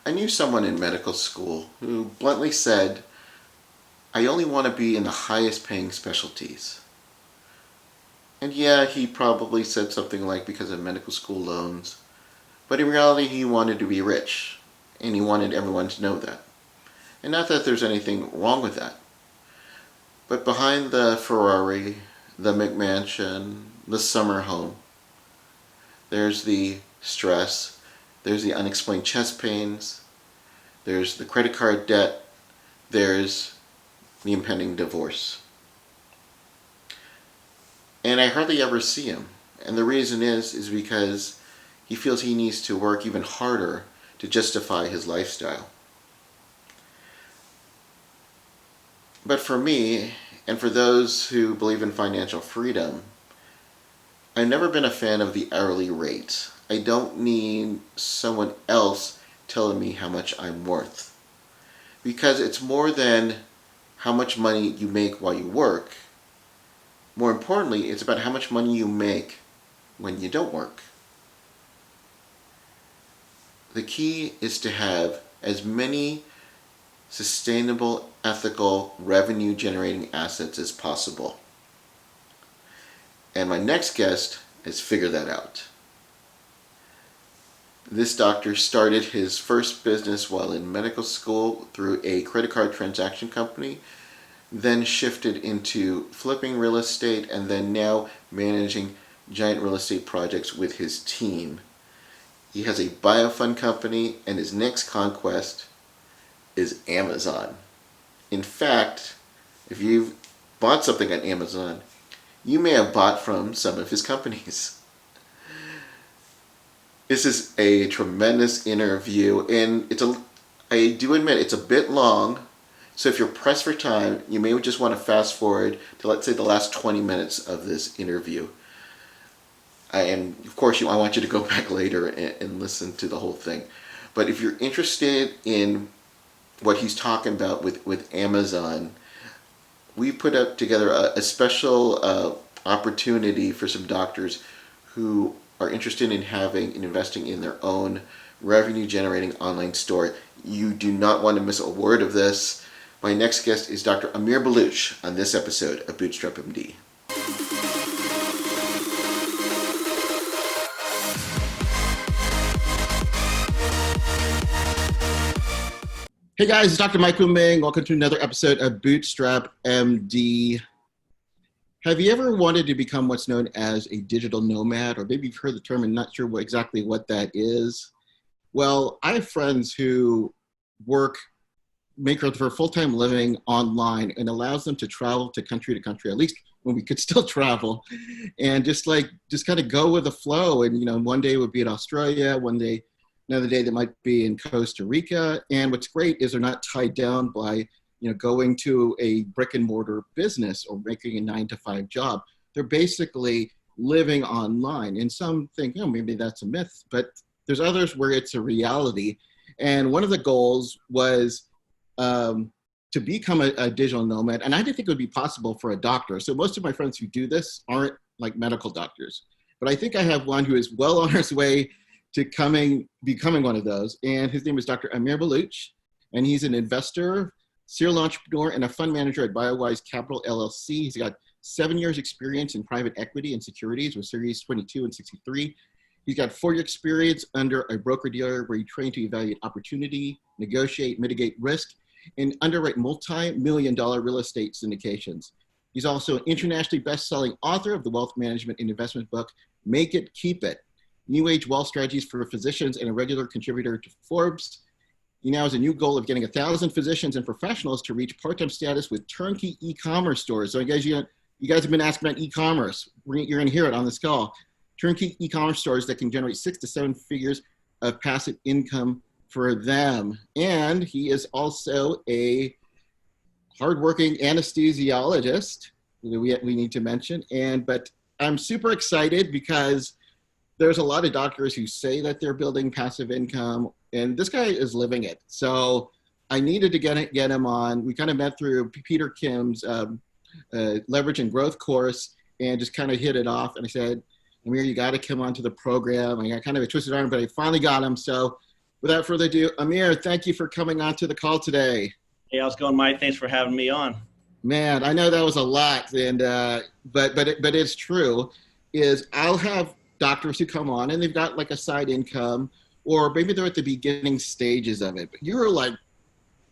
I knew someone in medical school who bluntly said, I only want to be in the highest paying specialties. And yeah, he probably said something like because of medical school loans, but in reality, he wanted to be rich, and he wanted everyone to know that. And not that there's anything wrong with that, but behind the Ferrari, the McMansion, the summer home, there's the stress, there's the unexplained chest pains, there's the credit card debt, there's the impending divorce. And I hardly ever see him. And the reason is because he feels he needs to work even harder to justify his lifestyle. But for me, and for those who believe in financial freedom, I've never been a fan of the hourly rate. I don't need someone else telling me how much I'm worth. Because it's more than how much money you make while you work. More importantly, it's about how much money you make when you don't work. The key is to have as many sustainable, ethical, revenue generating assets as possible. And my next guest has figured that out. This doctor started his first business while in medical school through a credit card transaction company, then shifted into flipping real estate, and then now managing giant real estate projects with his team. He has a biofund company, and his next conquest is Amazon. In fact, if you've bought something on Amazon, you may have bought from some of his companies. This is a tremendous interview, and I do admit it's a bit long. So if you're pressed for time, you may just want to fast forward to, let's say, the last 20 minutes of this interview. And of course, I want you to go back later and listen to the whole thing. But if you're interested in what he's talking about with Amazon, we put up together a special opportunity for some doctors who are interested in having and investing in their own revenue generating online store. You do not want to miss a word of this. My next guest is Dr. Amir Baluch on this episode of Bootstrap MD. Hey guys, it's Dr. Michael Ming. Welcome to another episode of Bootstrap MD. Have you ever wanted to become what's known as a digital nomad? Or maybe you've heard the term and not sure exactly what that is. Well, I have friends who make their full-time living online, and allows them to travel to country, at least when we could still travel, and just kind of go with the flow. And one day would be in Australia, another day they might be in Costa Rica. And what's great is they're not tied down by going to a brick and mortar business or making a 9-to-5 job. They're basically living online. And some think, maybe that's a myth, but there's others where it's a reality. And one of the goals was to become a digital nomad. And I didn't think it would be possible for a doctor. So most of my friends who do this aren't like medical doctors. But I think I have one who is well on his way to becoming one of those. And his name is Dr. Amir Baluch. And he's an investor, serial entrepreneur, and a fund manager at BioWise Capital LLC. He's got 7 years experience in private equity and securities with Series 22 and 63. He's got 4-year experience under a broker-dealer where he trained to evaluate opportunity, negotiate, mitigate risk, and underwrite multi-million-dollar real estate syndications. He's also an internationally best-selling author of the wealth management and investment book, Make It, Keep It, New Age Wealth Strategies for Physicians, and a regular contributor to Forbes. He now has a new goal of getting 1,000 physicians and professionals to reach part-time status with turnkey e-commerce stores. So you guys have been asking about e-commerce. You're going to hear it on this call. Turnkey e-commerce stores that can generate 6 to 7 figures of passive income for them. And he is also a hardworking anesthesiologist, we need to mention. But I'm super excited because there's a lot of doctors who say that they're building passive income, and this guy is living it. So I needed to get him on. We kind of met through Peter Kim's leverage and growth course and just kind of hit it off. And I said, Amir, you got to come onto the program. I got kind of a twisted arm, but I finally got him. So Without further ado, Amir, thank you for coming on to the call today. Hey, how's it going, Mike? Thanks for having me on. Man, I know that was a lot, and but it's true. Is I'll have doctors who come on and they've got like a side income, or maybe they're at the beginning stages of it. But you're like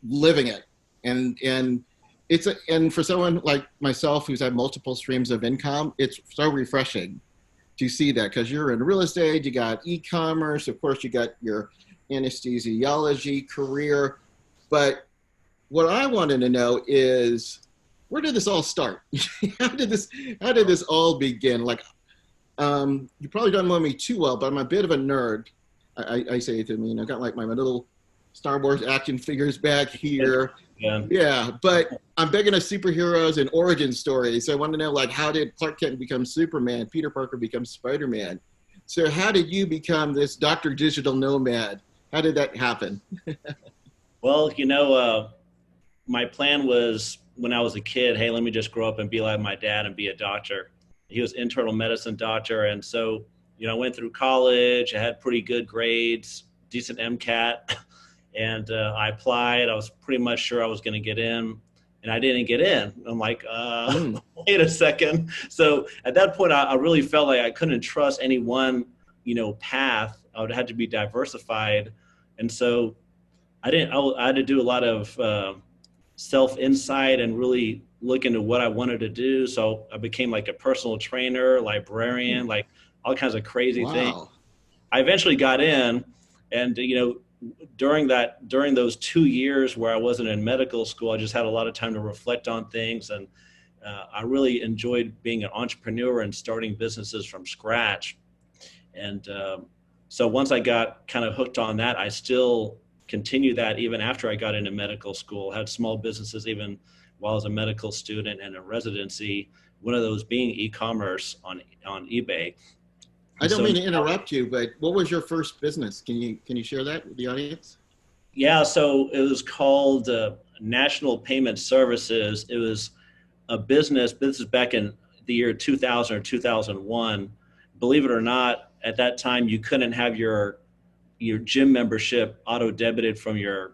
living it, and and for someone like myself who's had multiple streams of income, it's so refreshing to see that because you're in real estate, you got e-commerce, of course, you got your anesthesiology career, but what I wanted to know is where did this all start? how did this all begin? Like, you probably don't know me too well, but I'm a bit of a nerd. I say it to me, and I've got like my little Star Wars action figures back here. Yeah, but I'm big into superheroes and origin stories. So I want to know, like, how did Clark Kent become Superman? Peter Parker become Spider-Man? So how did you become this Dr. Digital Nomad? How did that happen? Well, my plan was when I was a kid, hey, let me just grow up and be like my dad and be a doctor. He was internal medicine doctor. And so, I went through college, I had pretty good grades, decent MCAT, and I applied. I was pretty much sure I was going to get in, and I didn't get in. I'm like, wait a second. So at that point, I really felt like I couldn't trust any one, path. I would have to be diversified. And so I had to do a lot of self-insight and really look into what I wanted to do. So I became like a personal trainer, librarian, like all kinds of crazy things. I eventually got in, and during those 2 years where I wasn't in medical school, I just had a lot of time to reflect on things, and I really enjoyed being an entrepreneur and starting businesses from scratch. And so once I got kind of hooked on that, I still continue that even after I got into medical school. Had small businesses even while I was a medical student and a residency, one of those being e-commerce on eBay. I don't mean to interrupt you, but what was your first business? Can you share that with the audience? Yeah, so it was called National Payment Services. It was a business. This is back in the year 2000 or 2001. Believe it or not, at that time you couldn't have your gym membership auto debited from your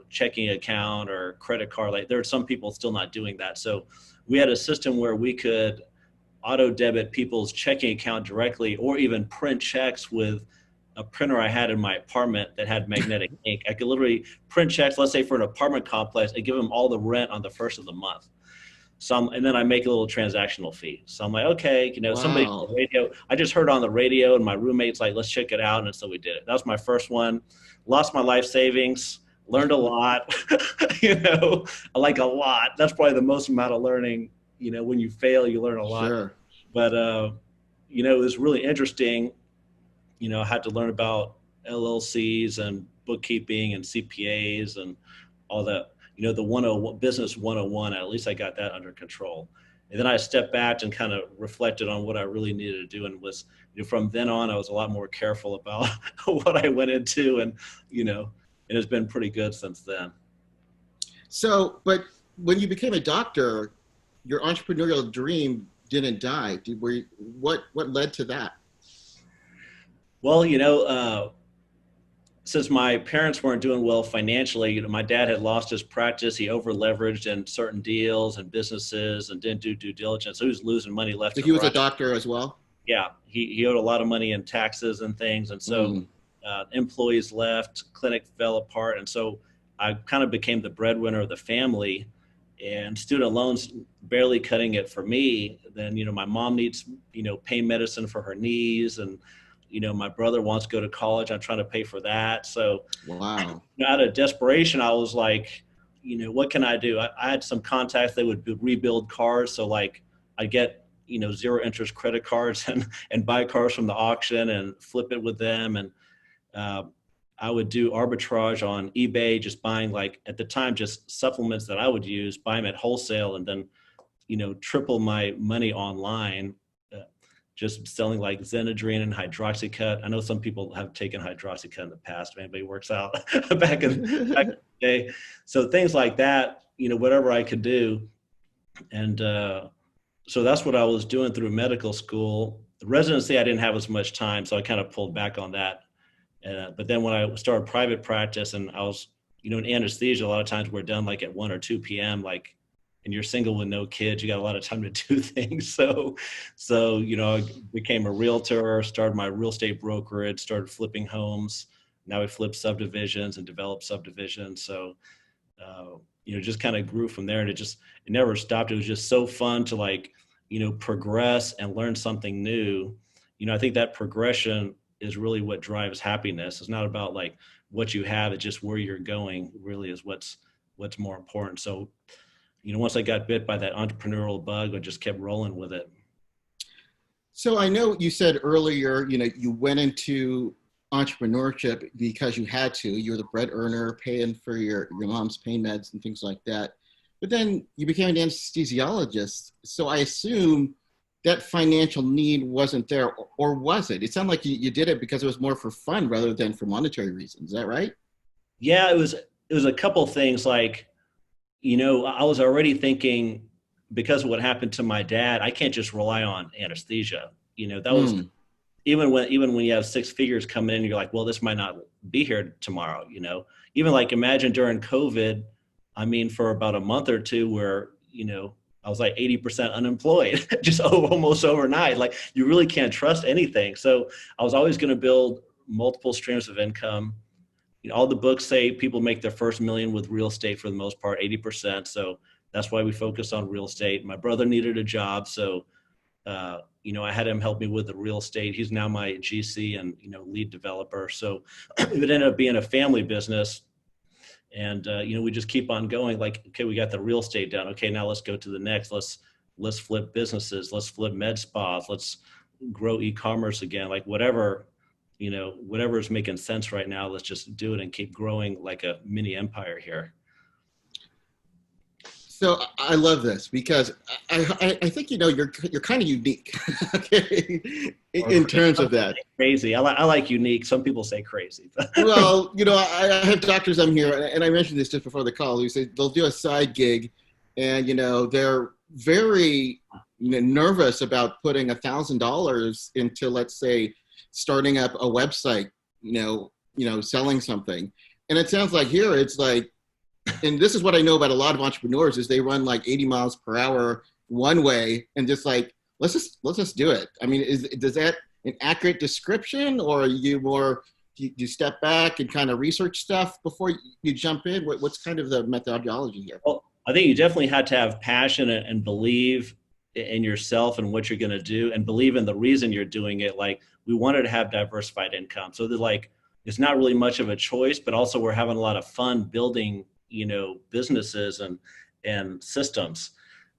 checking account or credit card. Like, there are some people still not doing that. So we had a system where we could auto debit people's checking account directly, or even print checks with a printer I had in my apartment that had magnetic ink. I could literally print checks, let's say for an apartment complex, and give them all the rent on the first of the month. And then I make a little transactional fee. So I'm like, okay, somebody on the radio, I just heard on the radio, and my roommate's like, let's check it out. And so we did it. That was my first one. Lost my life savings, learned a lot, like a lot. That's probably the most amount of learning. When you fail, you learn a lot. Sure. But, it was really interesting. I had to learn about LLCs and bookkeeping and CPAs and all that. The 101 business 101, at least I got that under control. And then I stepped back and kind of reflected on what I really needed to do, and was, from then on, I was a lot more careful about what I went into, and it has been pretty good since then. So, but when you became a doctor, your entrepreneurial dream didn't die. What led to that? Well, since my parents weren't doing well financially, my dad had lost his practice. He over leveraged in certain deals and businesses and didn't do due diligence. So he was losing money left and right. He was a doctor as well? Yeah, he owed a lot of money in taxes and things. And so employees left, clinic fell apart. And so I kind of became the breadwinner of the family, and student loans barely cutting it for me. Then, my mom needs, pain medicine for her knees, and my brother wants to go to college. I'm trying to pay for that. So wow. Out of desperation, I was like, what can I do? I had some contacts that would rebuild cars. So like I get, zero interest credit cards and buy cars from the auction and flip it with them. And I would do arbitrage on eBay, just buying, like, at the time, just supplements that I would use, buy them at wholesale, and then, triple my money online. Just selling like Zenadrine and Hydroxycut. I know some people have taken Hydroxycut in the past, if anybody works out back in the day. So things like that, whatever I could do. And so that's what I was doing through medical school. The residency, I didn't have as much time, so I kind of pulled back on that. But then when I started private practice and I was, in anesthesia, a lot of times we're done like at 1 or 2 p.m. Like, and you're single with no kids, you got a lot of time to do things. So, I became a realtor, started my real estate brokerage, started flipping homes. Now we flip subdivisions and develop subdivisions. So, just kind of grew from there, and it never stopped. It was just so fun to like, progress and learn something new. I think that progression is really what drives happiness. It's not about like what you have, it's just where you're going really is what's more important. So, once I got bit by that entrepreneurial bug, I just kept rolling with it. So I know you said earlier, you went into entrepreneurship because you had to. You were the bread earner, paying for your mom's pain meds and things like that. But then you became an anesthesiologist. So I assume that financial need wasn't there, or was it? It sounded like you did it because it was more for fun rather than for monetary reasons. Is that right? Yeah, it was a couple of things. Like, I was already thinking, because of what happened to my dad, I can't just rely on anesthesia. That was even when you have six figures coming in, you're like, well, this might not be here tomorrow. Even like imagine during COVID, I mean, for about a month or two where, I was like 80% unemployed, just almost overnight. Like you really can't trust anything. So I was always going to build multiple streams of income. All the books say people make their first million with real estate for the most part, 80%. So that's why we focus on real estate. My brother needed a job. So, I had him help me with the real estate. He's now my GC and, lead developer. So it ended up being a family business. And, we just keep on going like, okay, we got the real estate done. Okay, now let's go to the next. Let's flip businesses. Let's flip med spas. Let's grow e-commerce again. Like whatever is making sense right now, let's just do it and keep growing like a mini empire here. So I love this because I think you're kind of unique, okay, in terms of that. Crazy. I like unique. Some people say crazy. Well, I have doctors on here, and I mentioned this just before the call, who say they'll do a side gig, and they're very nervous about putting $1,000 into, let's say, starting up a website, selling something. And it sounds like here it's like, and this is what I know about a lot of entrepreneurs, is they run like 80 miles per hour one way and just like, let's just do it. I mean, does that an accurate description, or are you more, do you step back and kind of research stuff before you jump in? What's kind of the methodology here? Well, I think you definitely had to have passion and believe in yourself and what you're going to do, and believe in the reason you're doing it. Like we wanted to have diversified income. So it's not really much of a choice, but also we're having a lot of fun building, businesses and systems.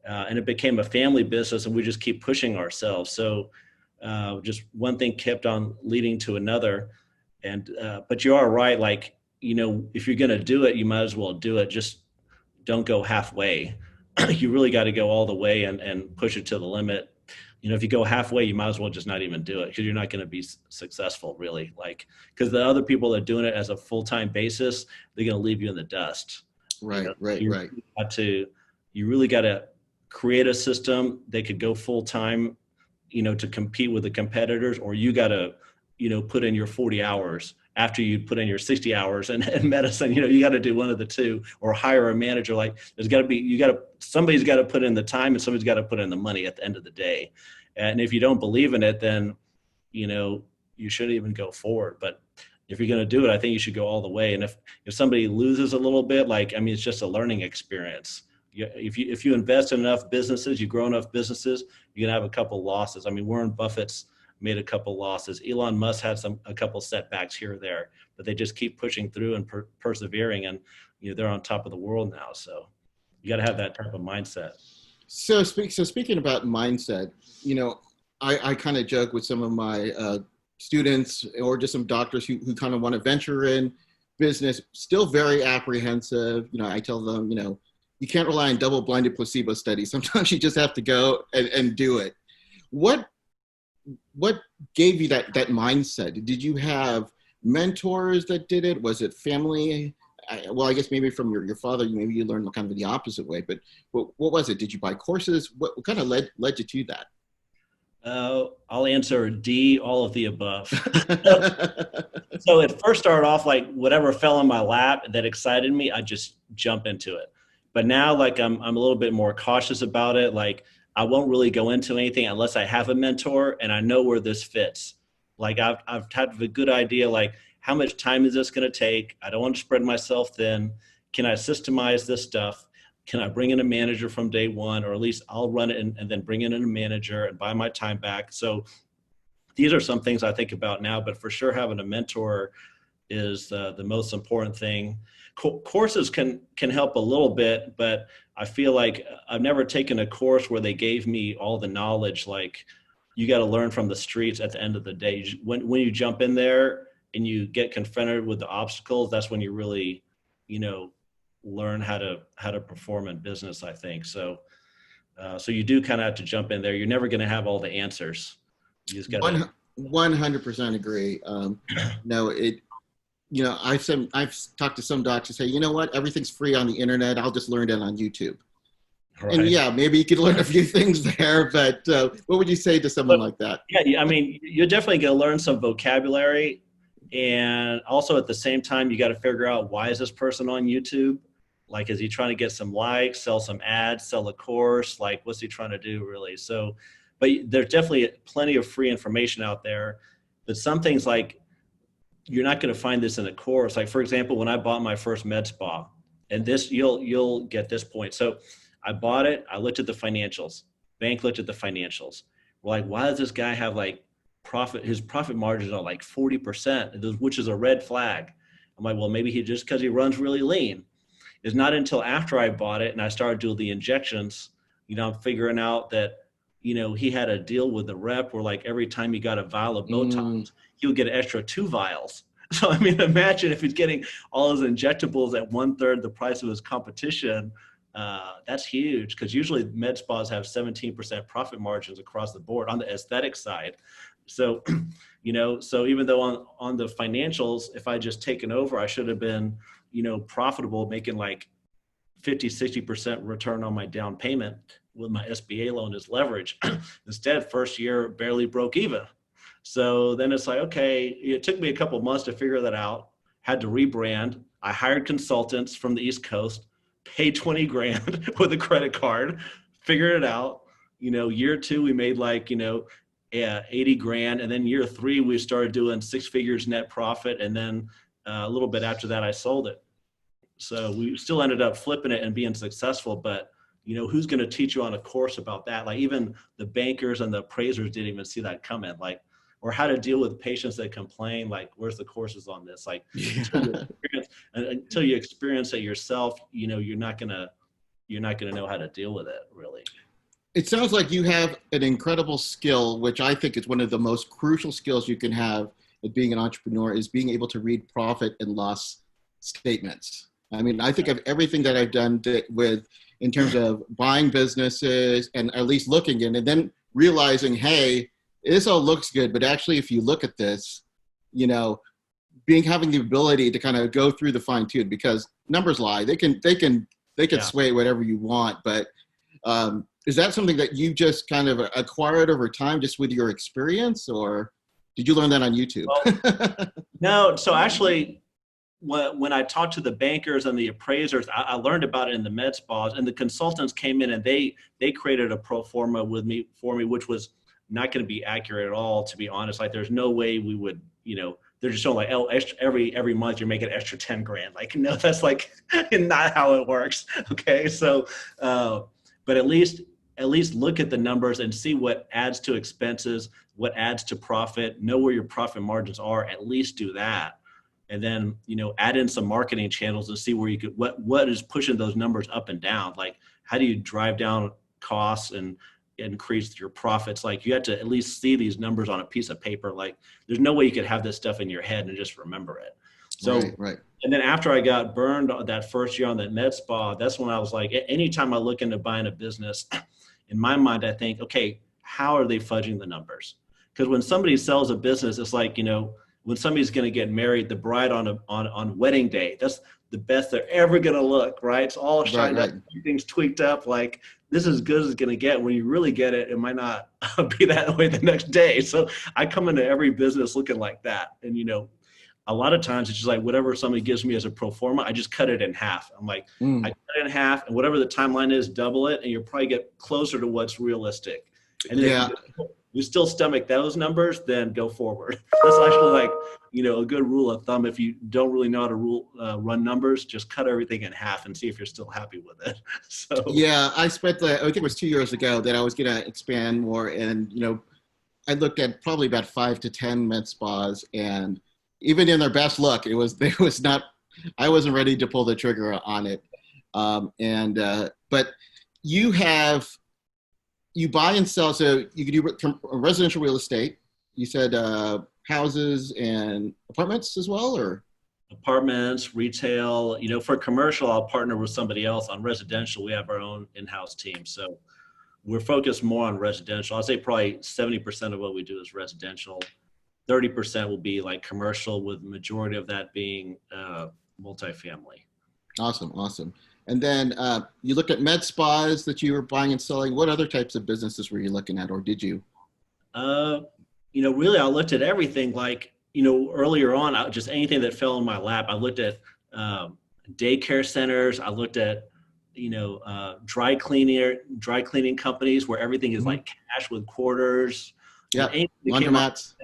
And it became a family business, and we just keep pushing ourselves. So just one thing kept on leading to another. And, but you are right. Like, if you're going to do it, you might as well do it. Just don't go halfway. You really got to go all the way and push it to the limit. If you go halfway, you might as well just not even do it, because you're not going to be successful really. Like, because the other people that are doing it as a full-time basis, they're going to leave you in the dust. Right. You really got to create a system that could go full-time, to compete with the competitors, or you got to, put in your 40 hours after you put in your 60 hours in medicine. You got to do one of the two, or hire a manager. Like there's got to be, somebody's got to put in the time, and somebody's got to put in the money at the end of the day. And if you don't believe in it, then, you shouldn't even go forward. But if you're going to do it, I think you should go all the way. And if somebody loses a little bit, it's just a learning experience. If you invest in enough businesses, you grow enough businesses, you're going to have a couple losses. I mean, Warren Buffett's made a couple losses. Elon Musk had a couple setbacks here or there, but they just keep pushing through and persevering, and they're on top of the world now. So you got to have that type of mindset. So speaking about mindset, I kind of joke with some of my students, or just some doctors who kind of want to venture in business, still very apprehensive. I tell them, you can't rely on double-blinded placebo studies. Sometimes you just have to go and do it. What gave you that mindset? Did you have mentors that did it? Was it family? I guess maybe from your father, maybe you learned kind of the opposite way, but what was it? Did you buy courses? What kind of led you to that? I'll answer D, all of the above. So it first started off like whatever fell in my lap that excited me, I just jump into it. But now, like I'm a little bit more cautious about it. Like I won't really go into anything unless I have a mentor and I know where this fits. Like I've had a good idea, like how much time is this going to take? I don't want to spread myself thin. Can I systemize this stuff? Can I bring in a manager from day one, or at least I'll run it and then bring in a manager and buy my time back? So these are some things I think about now, but for sure having a mentor is the most important thing. Courses can help a little bit, but I feel like I've never taken a course where they gave me all the knowledge. Like you got to learn from the streets at the end of the day. When you jump in there and you get confronted with the obstacles, that's when you really, learn how to perform in business, I think. So you do kind of have to jump in there. You're never going to have all the answers. You just got to 100% agree. No, I've talked to some docs who say, you know what, everything's free on the internet. I'll just learn it on YouTube. Right. And yeah, maybe you could learn a few things there, but what would you say to someone like that? Yeah, I mean, you're definitely going to learn some vocabulary. And also at the same time, you got to figure out, why is this person on YouTube? Like, is he trying to get some likes, sell some ads, sell a course? Like, what's he trying to do really? So, but there's definitely plenty of free information out there. But some things, like, you're not going to find this in a course. Like, for example, when I bought my first med spa, and this, you'll get this point. So I bought it. I looked at the financials. Bank looked at the financials. We're like, why does this guy have like his profit margins are like 40%, which is a red flag. I'm like, well, maybe because he runs really lean. It's not until after I bought it and I started doing the injections, I'm figuring out that, he had a deal with the rep where, like, every time he got a vial of Botox, he would get an extra 2 vials. So, I mean, imagine if he's getting all his injectables at 1/3 the price of his competition. That's huge, because usually med spas have 17% profit margins across the board on the aesthetic side. So, so even though on the financials, if I just taken over, I should have been, profitable, making like 50-60% return on my down payment with my SBA loan as leverage. Instead, first year barely broke even. So then it's like, okay, it took me a couple of months to figure that out. Had to rebrand. I hired consultants from the East Coast, paid 20 grand with a credit card, figured it out. Year 2, we made like, 80 grand. And then year 3, we started doing 6 figures net profit. And then a little bit after that, I sold it. So we still ended up flipping it and being successful. But, who's going to teach you on a course about that? Like, even the bankers and the appraisers didn't even see that coming. Like, or how to deal with patients that complain. Like, where's the courses on this? Like, until you experience it yourself, you're not gonna know how to deal with it, really. It sounds like you have an incredible skill, which I think is one of the most crucial skills you can have at being an entrepreneur, is being able to read profit and loss statements. I mean, I think of everything that I've done in terms of buying businesses and at least looking in and then realizing, hey, this all looks good, but actually, if you look at this, having the ability to kind of go through the fine tune, because numbers lie. They can sway whatever you want. But is that something that you just kind of acquired over time, just with your experience, or did you learn that on YouTube? Well, no. So actually, when I talked to the bankers and the appraisers, I learned about it in the med spas, and the consultants came in and they created a pro forma for me, which was not going to be accurate at all, to be honest. Like, there's no way we would, they're just showing like, oh, every month you're making an extra 10 grand. Like, no, that's like not how it works. Okay. So, but at least look at the numbers and see what adds to expenses, what adds to profit, know where your profit margins are, at least do that. And then, add in some marketing channels and see where you could, what is pushing those numbers up and down? Like, how do you drive down costs and increase your profits? Like, you have to at least see these numbers on a piece of paper. Like, there's no way you could have this stuff in your head and just remember it. So, right. And then after I got burned that first year on that med spa, that's when I was like, anytime I look into buying a business, in my mind, I think, okay, how are they fudging the numbers? Because when somebody sells a business, it's like, when somebody's going to get married, the bride on wedding day, that's the best they're ever going to look, right? It's all shined up, everything's tweaked up. Like, this is as good as it's going to get. When you really get it, it might not be that way the next day. So I come into every business looking like that. And, a lot of times it's just like whatever somebody gives me as a pro forma, I just cut it in half. I'm like, I cut it in half, and whatever the timeline is, double it, and you'll probably get closer to what's realistic. And Yeah. if you still stomach those numbers, then go forward. That's actually like, a good rule of thumb. If you don't really know how to run numbers, just cut everything in half and see if you're still happy with it. So Yeah, I think it was 2 years ago that I was going to expand more. And, I looked at probably about 5 to 10 med spas, and even in their best luck, I wasn't ready to pull the trigger on it. But you buy and sell, so you can do residential real estate. You said houses and apartments as well, or? Apartments, retail, for commercial, I'll partner with somebody else. On residential, we have our own in-house team. So we're focused more on residential. I'd say probably 70% of what we do is residential. 30% will be like commercial, with the majority of that being multifamily. Awesome. And then you looked at med spas that you were buying and selling. What other types of businesses were you looking at, or did you? Really, I looked at everything. Like, earlier on, just anything that fell in my lap. I looked at daycare centers. I looked at, dry cleaning companies where everything is like cash with quarters. Yeah, laundromats.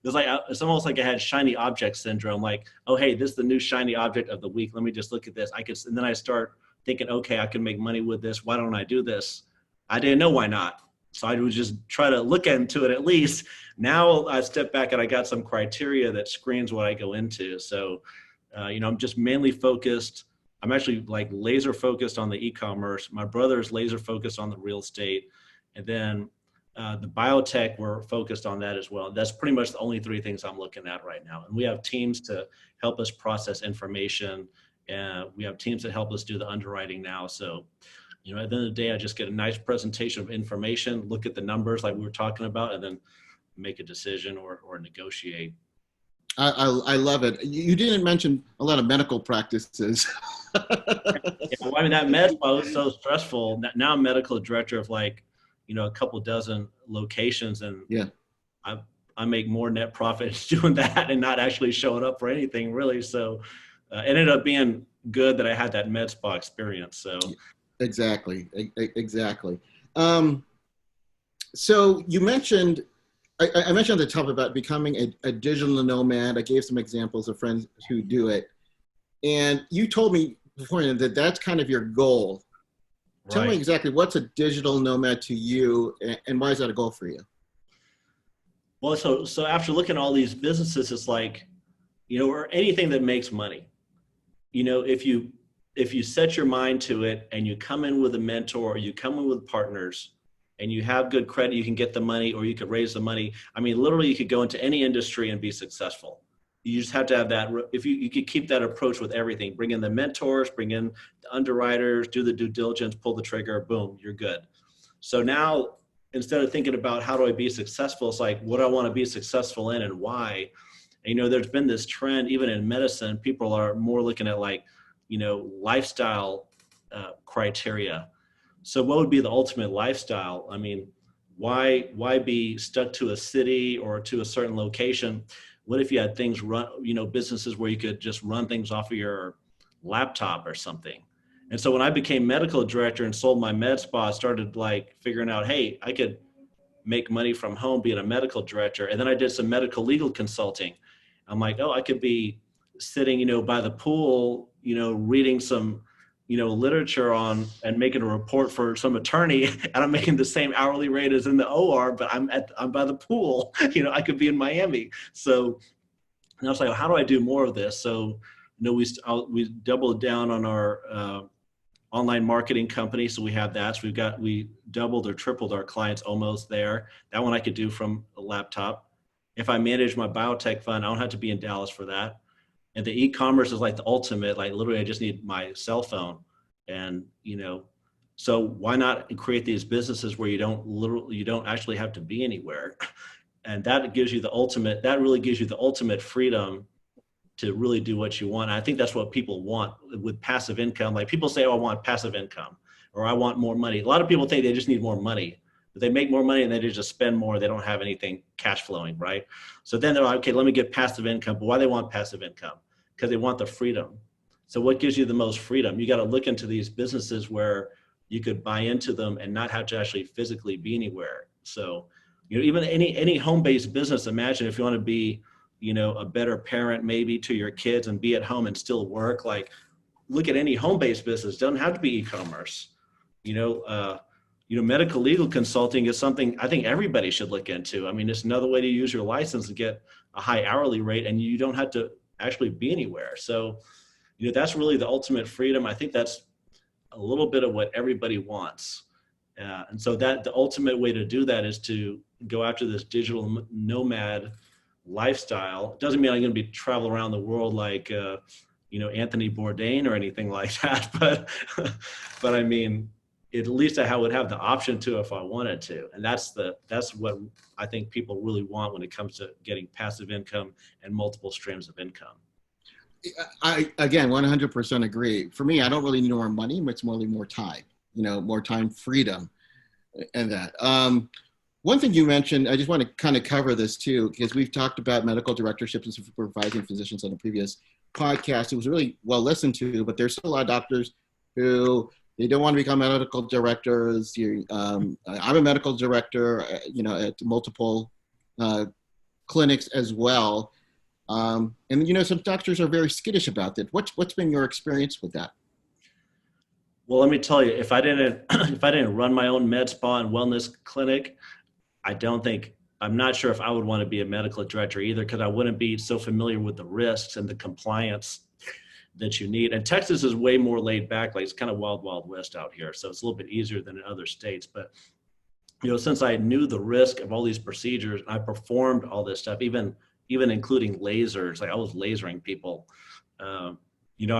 It's almost like I had shiny object syndrome. Like, oh, hey, this is the new shiny object of the week. Let me just look at this. And then I start thinking, okay, I can make money with this. Why don't I do this? I didn't know why not. So I would just try to look into it at least. Now I step back and I got some criteria that screens what I go into. So, I'm just mainly focused. I'm actually like laser focused on the e-commerce. My brother's laser focused on the real estate. And then the biotech, we're focused on that as well. That's pretty much the only three things I'm looking at right now. And we have teams to help us process information. And we have teams that help us do the underwriting now. So, at the end of the day, I just get a nice presentation of information, look at the numbers like we were talking about, and then make a decision or negotiate. I love it. You didn't mention a lot of medical practices. That med spa was so stressful. Now I'm medical director of like, a couple dozen locations, and yeah, I make more net profits doing that and not actually showing up for anything really. So it ended up being good that I had that med spa experience. So exactly. So you mentioned, I mentioned at the top about becoming a digital nomad. I gave some examples of friends who do it, and you told me beforehand that that's kind of your goal. Tell me exactly, what's a digital nomad to you, and why is that a goal for you? Well, so after looking at all these businesses, it's like, or anything that makes money, if you set your mind to it and you come in with a mentor, or you come in with partners, and you have good credit, you can get the money, or you could raise the money. I mean, literally, you could go into any industry and be successful. You just have to have that. If you could keep that approach with everything, bring in the mentors, bring in the underwriters, do the due diligence, pull the trigger, boom, you're good. So now, instead of thinking about how do I be successful, it's like, what do I want to be successful in and why? And, there's been this trend, even in medicine, people are more looking at like, lifestyle criteria. So what would be the ultimate lifestyle? I mean, why be stuck to a city or to a certain location? What if you had things run, businesses where you could just run things off of your laptop or something? And so when I became medical director and sold my med spa, I started like figuring out, hey, I could make money from home being a medical director. And then I did some medical legal consulting. I'm like, oh, I could be sitting, by the pool, reading some, literature on and making a report for some attorney, and I'm making the same hourly rate as in the OR, but I'm by the pool. I could be in Miami. So and I was like, how do I do more of this? So, we doubled down on our online marketing company. So we have that. So we doubled or tripled our clients almost there. That one I could do from a laptop. If I manage my biotech fund, I don't have to be in Dallas for that. And the e-commerce is like the ultimate, like literally I just need my cell phone. And, so why not create these businesses where you don't actually have to be anywhere? And that really gives you the ultimate freedom to really do what you want. And I think that's what people want with passive income. Like people say, oh, I want passive income, or I want more money. A lot of people think they just need more money. But they make more money and they just spend more. They don't have anything cash flowing, right? So then they're like, okay, let me get passive income. But why they want passive income? Because they want the freedom. So what gives you the most freedom? You got to look into these businesses where you could buy into them and not have to actually physically be anywhere. So, even any home-based business, imagine if you want to be, a better parent maybe to your kids and be at home and still work. Like, look at any home-based business. It doesn't have to be e-commerce. Medical legal consulting is something I think everybody should look into. I mean, it's another way to use your license to get a high hourly rate, and you don't have to actually be anywhere. So, that's really the ultimate freedom. I think that's a little bit of what everybody wants. And so that the ultimate way to do that is to go after this digital nomad lifestyle. It doesn't mean I'm going to be travel around the world like, Anthony Bourdain or anything like that. But I mean, at least I would have the option to if I wanted to. And that's what I think people really want when it comes to getting passive income and multiple streams of income. I, again, 100% agree. For me, I don't really need more money, but it's more time, more time freedom and that. One thing you mentioned, I just want to kind of cover this too, because we've talked about medical directorships and supervising physicians on the previous podcast. It was really well listened to, but there's still a lot of doctors who they don't want to become medical directors. I'm a medical director, at multiple clinics as well. And some doctors are very skittish about that. What's been your experience with that? Well, let me tell you, if I didn't run my own med spa and wellness clinic, I'm not sure if I would want to be a medical director either, because I wouldn't be so familiar with the risks and the compliance that you need. And Texas is way more laid back. Like, it's kind of wild, wild west out here. So it's a little bit easier than in other states. But, since I knew the risk of all these procedures, I performed all this stuff, even including lasers. Like, I was lasering people. I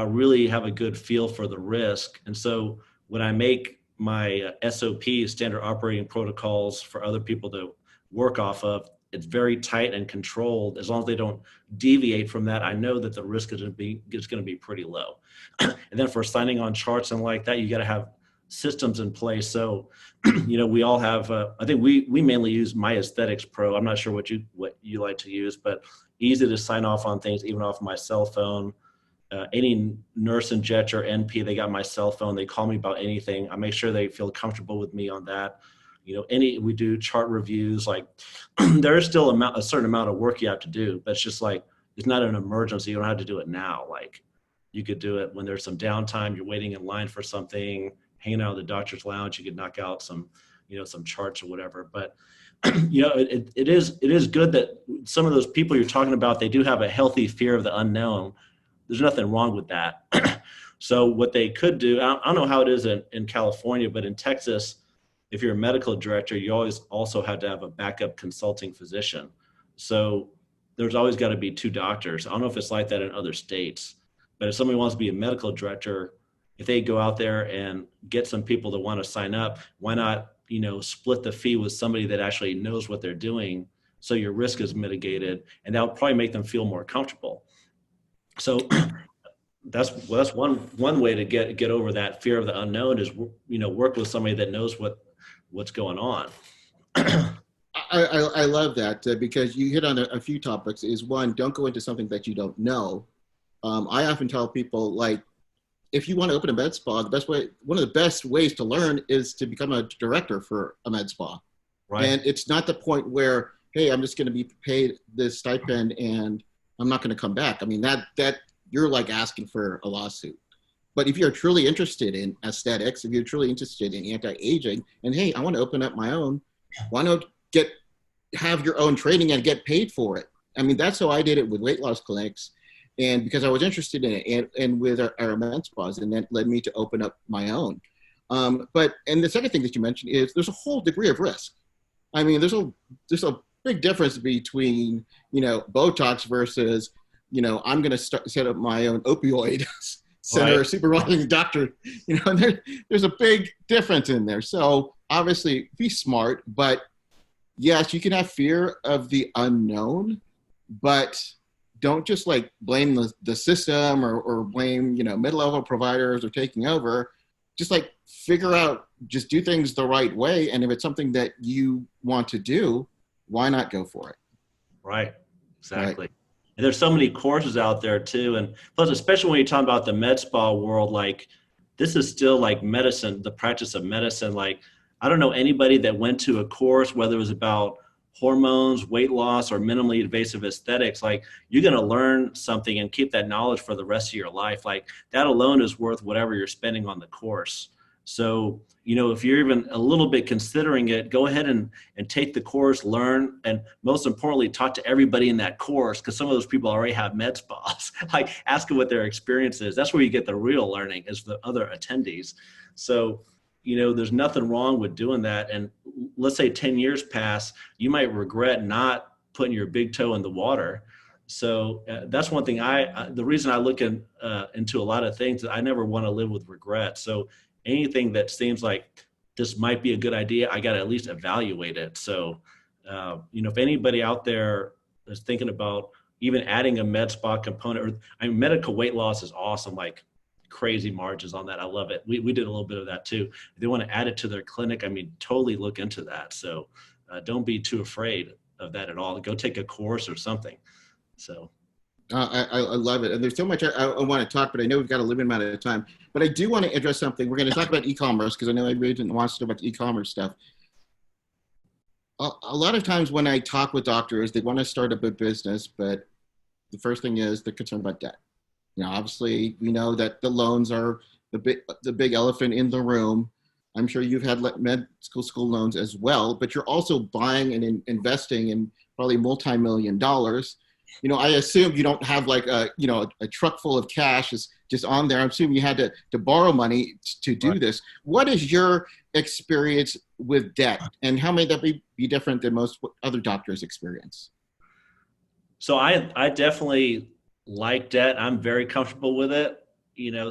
really have a good feel for the risk. And so when I make my SOPs, standard operating protocols for other people to work off of, it's very tight and controlled. As long as they don't deviate from that, I know that the risk is going to be pretty low. And then for signing on charts and like that, you got to have systems in place. So, we all have, I think we mainly use My Aesthetics Pro. I'm not sure what you like to use, but easy to sign off on things, even off my cell phone. Any nurse and jet or NP, they got my cell phone. They call me about anything. I make sure they feel comfortable with me on that. We do chart reviews. Like, there is still a certain amount of work you have to do, but it's just like, it's not an emergency. You don't have to do it now. Like, you could do it when there's some downtime, you're waiting in line for something, hanging out in the doctor's lounge, you could knock out some charts or whatever. But, it is good that some of those people you're talking about, they do have a healthy fear of the unknown. There's nothing wrong with that. So what they could do, I don't know how it is in California, but in Texas, if you're a medical director, you always also have to have a backup consulting physician. So there's always got to be two doctors. I don't know if it's like that in other states, but if somebody wants to be a medical director, if they go out there and get some people that want to sign up, why not, split the fee with somebody that actually knows what they're doing, so your risk is mitigated, and that'll probably make them feel more comfortable. So that's one way to get over that fear of the unknown is, work with somebody that knows what's going on. I love that because you hit on a few topics. Is one, don't go into something that you don't know. I often tell people, like, if you want to open a med spa, one of the best ways to learn is to become a director for a med spa. Right. And it's not the point where, hey, I'm just going to be paid this stipend and I'm not going to come back. I mean, that you're like asking for a lawsuit. But if you're truly interested in aesthetics, if you're truly interested in anti-aging, and hey, I want to open up my own, why not have your own training and get paid for it? I mean, that's how I did it with weight loss clinics. And because I was interested in it and with our med spas, and that led me to open up my own. And the second thing that you mentioned is there's a whole degree of risk. I mean, there's a big difference between, Botox versus, I'm going to set up my own opioid center, right, supervising doctor, and there's a big difference in there. So obviously be smart, but yes, you can have fear of the unknown, but don't just like blame the system or blame, mid-level providers or taking over. just like figure out, just do things the right way. And if it's something that you want to do, why not go for it? Right. Exactly. Right. And there's so many courses out there too. And plus, especially when you're talking about the med spa world, like this is still like medicine, the practice of medicine. Like, I don't know anybody that went to a course, whether it was about hormones, weight loss, or minimally invasive aesthetics. Like, you're going to learn something and keep that knowledge for the rest of your life. Like, that alone is worth whatever you're spending on the course. So, if you're even a little bit considering it, go ahead and take the course, learn, and most importantly, talk to everybody in that course, because some of those people already have med spas. Like, ask them what their experience is. That's where you get the real learning, is the other attendees. So, there's nothing wrong with doing that. And let's say 10 years pass, you might regret not putting your big toe in the water. So that's one thing the reason I look into a lot of things, I never want to live with regret. So anything that seems like this might be a good idea, I got to at least evaluate it. So, if anybody out there is thinking about even adding a med spa component, medical weight loss is awesome. Like, crazy margins on that. I love it. We did a little bit of that too. If they want to add it to their clinic, totally look into that. So don't be too afraid of that at all. Go take a course or something. So. I love it. And there's so much I want to talk, but I know we've got a limited amount of time. But I do want to address something. We're going to talk about e-commerce, because I know everybody wants to talk about the e-commerce stuff. A lot of times when I talk with doctors, they want to start up a business, but the first thing is they're concerned about debt. Obviously, we know that the loans are the big elephant in the room. I'm sure you've had medical school loans as well, but you're also buying and investing in probably multi-million dollars. I assume you don't have like a truck full of cash is just on there. I'm assuming you had to borrow money to do Right. this. What is your experience with debt, and how may that be different than most other doctors' experience? So I definitely like debt. I'm very comfortable with it.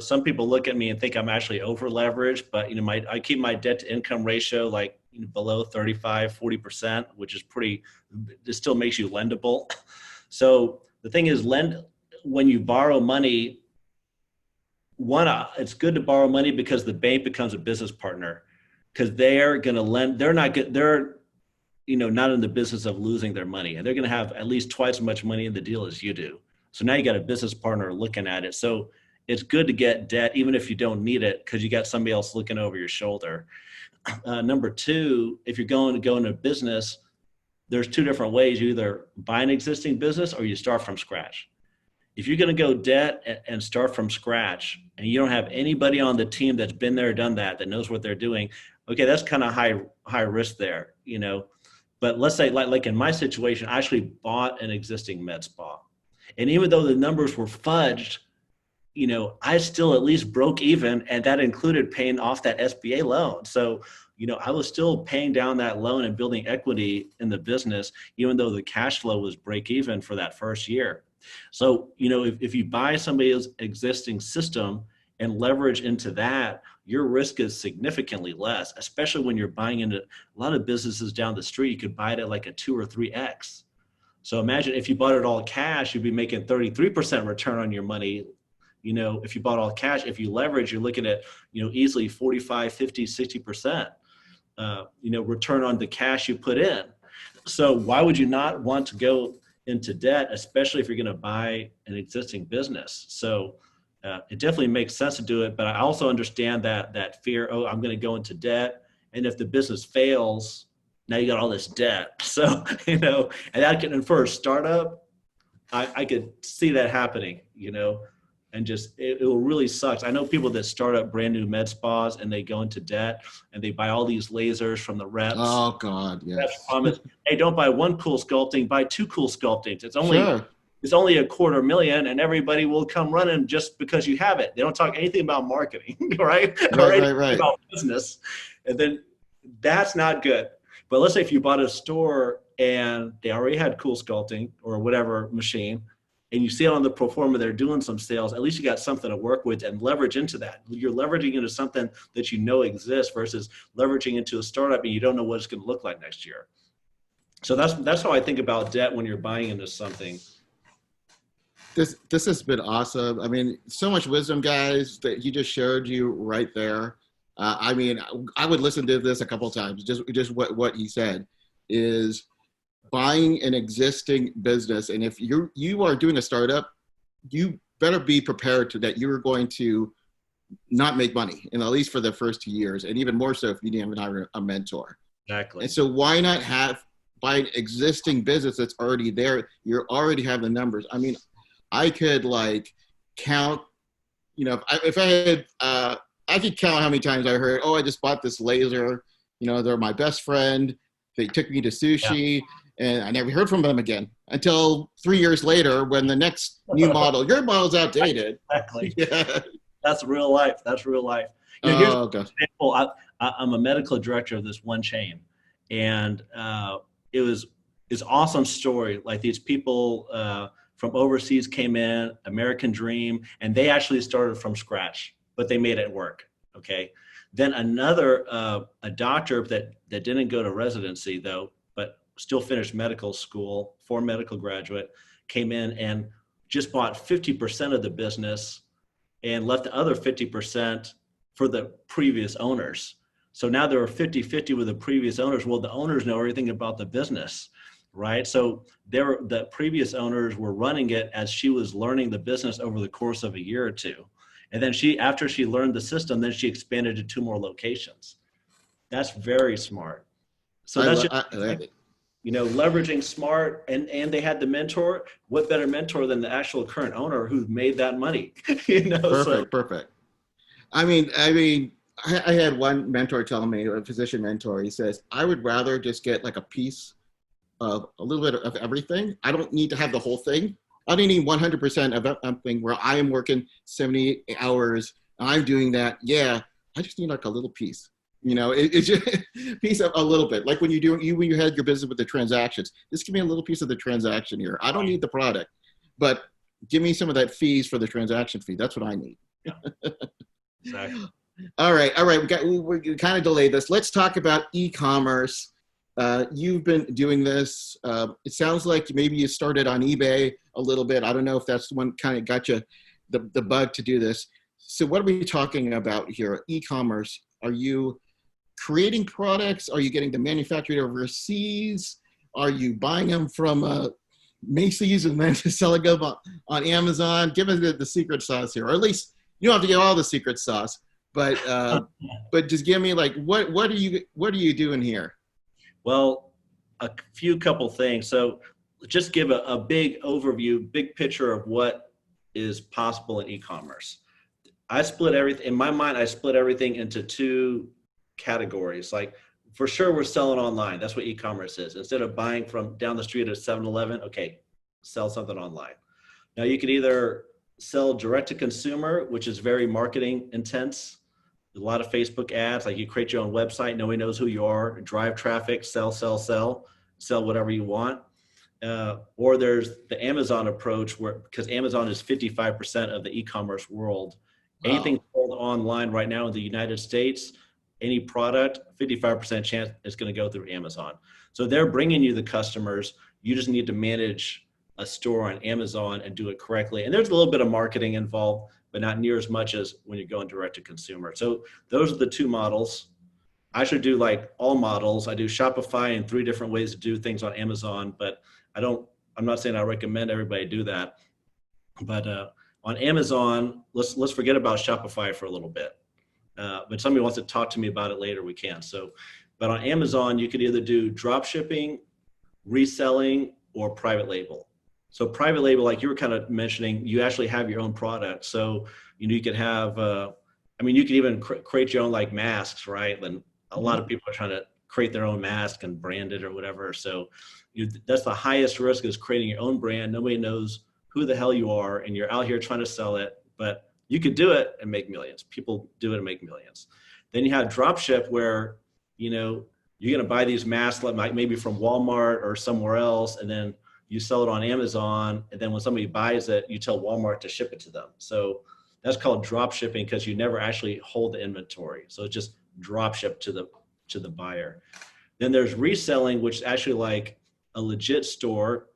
Some people look at me and think I'm actually over leveraged, but I keep my debt to income ratio like below 35-40%, which is it still makes you lendable. So the thing is, when you borrow money, it's good to borrow money because the bank becomes a business partner, because they're going to lend. They're not good. They're not in the business of losing their money, and they're going to have at least twice as much money in the deal as you do. So now you got a business partner looking at it. So it's good to get debt, even if you don't need it, because you got somebody else looking over your shoulder. Number two, if you're going to go into business, there's two different ways. You either buy an existing business or you start from scratch. If you're going to go debt and start from scratch, and you don't have anybody on the team that's been there, done that knows what they're doing, okay, that's kind of high risk there, But let's say, like in my situation, I actually bought an existing med spa. And even though the numbers were fudged, I still at least broke even, and that included paying off that SBA loan. So, I was still paying down that loan and building equity in the business, even though the cash flow was break even for that first year. So, if you buy somebody's existing system and leverage into that, your risk is significantly less, especially when you're buying into a lot of businesses down the street. You could buy it at like a 2 or 3x. So imagine if you bought it all cash, you'd be making 33% return on your money. If you bought all cash, if you leverage, you're looking at, easily 45, 50, 60%, return on the cash you put in. So why would you not want to go into debt, especially if you're going to buy an existing business? So it definitely makes sense to do it. But I also understand that fear, I'm going to go into debt. And if the business fails, now you got all this debt. So, and for a startup, I could see that happening, and just, it will really sucks. I know people that start up brand new med spas and they go into debt and they buy all these lasers from the reps. Oh God, yes. Reps promise, hey, don't buy one cool sculpting, buy 2 cool sculptings. It's only $250,000, and everybody will come running just because you have it. They don't talk anything about marketing, right? Right. About business. And then that's not good. But let's say if you bought a store and they already had cool sculpting or whatever machine, and you see it on the pro forma, they're doing some sales, at least you got something to work with and leverage into that. You're leveraging into something that exists versus leveraging into a startup and you don't know what it's going to look like next year. So that's how I think about debt when you're buying into something. This has been awesome. So much wisdom, guys, that he just showed you right there. I mean, I would listen to this a couple of times. Just what he said is buying an existing business, and if you are doing a startup, you better be prepared to that you're going to not make money, and at least for the first 2 years, and even more so if you didn't have a mentor. Exactly. And so why not buy an existing business that's already there? You already have the numbers. I mean, I could like count, if I had, I could count how many times I heard, oh, I just bought this laser. They're my best friend. They took me to sushi, and I never heard from them again until 3 years later when the next new model, your model's outdated. Exactly. Yeah. That's real life. That's real life. Here's an example. I'm a medical director of this one chain, and it was this awesome story. Like these people from overseas came in, American dream, and they actually started from scratch, but they made it work. Okay. Then another a doctor that didn't go to residency though, but still finished medical school, for medical graduate, came in and just bought 50% of the business and left the other 50% for the previous owners. So now there are 50-50 with the previous owners. Well, the owners know everything about the business, right? So the previous owners were running it as she was learning the business over the course of a year or two. And then after she learned the system, then she expanded to 2 more locations. That's very smart. So that's leveraging smart, and they had the mentor. What better mentor than the actual current owner who made that money? Perfect. I mean, I had one mentor tell me, a physician mentor, he says, I would rather just get like a piece of a little bit of everything. I don't need to have the whole thing. I don't need 100% of something where I am working 70 hours. I'm doing that. Yeah, I just need like a little piece. It's just a piece of a little bit. Like when you had your business with the transactions, just give me a little piece of the transaction here. I don't need the product, but give me some of that fees for the transaction fee. That's what I need. Yeah. Exactly. All right. We kind of delayed this. Let's talk about e-commerce. You've been doing this. It sounds like maybe you started on eBay a little bit. I don't know if that's the one kind of got you the bug to do this. So what are we talking about here? E-commerce. Are you creating products? Are you getting them manufactured overseas? Are you buying them from Macy's and then selling them on Amazon? Give us the secret sauce here, or at least you don't have to get all the secret sauce, but just give me like what are you doing here? Well, a couple things. So just give a big overview, big picture of what is possible in e-commerce. I split everything in my mind. I split everything into 2 categories. Like for sure, we're selling online. That's what e-commerce is. Instead of buying from down the street at 7-Eleven, okay, sell something online. Now you could either sell direct to consumer, which is very marketing intense. A lot of Facebook ads, like you create your own website, nobody knows who you are, drive traffic, sell whatever you want. Or there's the Amazon approach because Amazon is 55% of the e-commerce world. Wow. Anything sold online right now in the United States, any product, 55% chance it's going to go through Amazon. So they're bringing you the customers. You just need to manage a store on Amazon and do it correctly. And there's a little bit of marketing involved, but not near as much as when you're going direct to consumer. So those are the 2 models. I should do like all models. I do Shopify and 3 different ways to do things on Amazon, but I'm not saying I recommend everybody do that. But on Amazon, let's forget about Shopify for a little bit. But somebody wants to talk to me about it later, we can. But on Amazon, you could either do drop shipping, reselling, or private label. So private label, like you were kind of mentioning, you actually have your own product. So you could have, you could even create your own like masks, right? And a lot of people are trying to create their own mask and brand it or whatever. So that's the highest risk, is creating your own brand. Nobody knows who the hell you are, and you're out here trying to sell it, but you could do it and make millions. People do it and make millions. Then you have drop ship, where you're going to buy these masks like maybe from Walmart or somewhere else, and then you sell it on Amazon, and then when somebody buys it, you tell Walmart to ship it to them. So that's called drop shipping, because you never actually hold the inventory. So it's just drop ship to the buyer. Then there's reselling, which is actually like a legit store,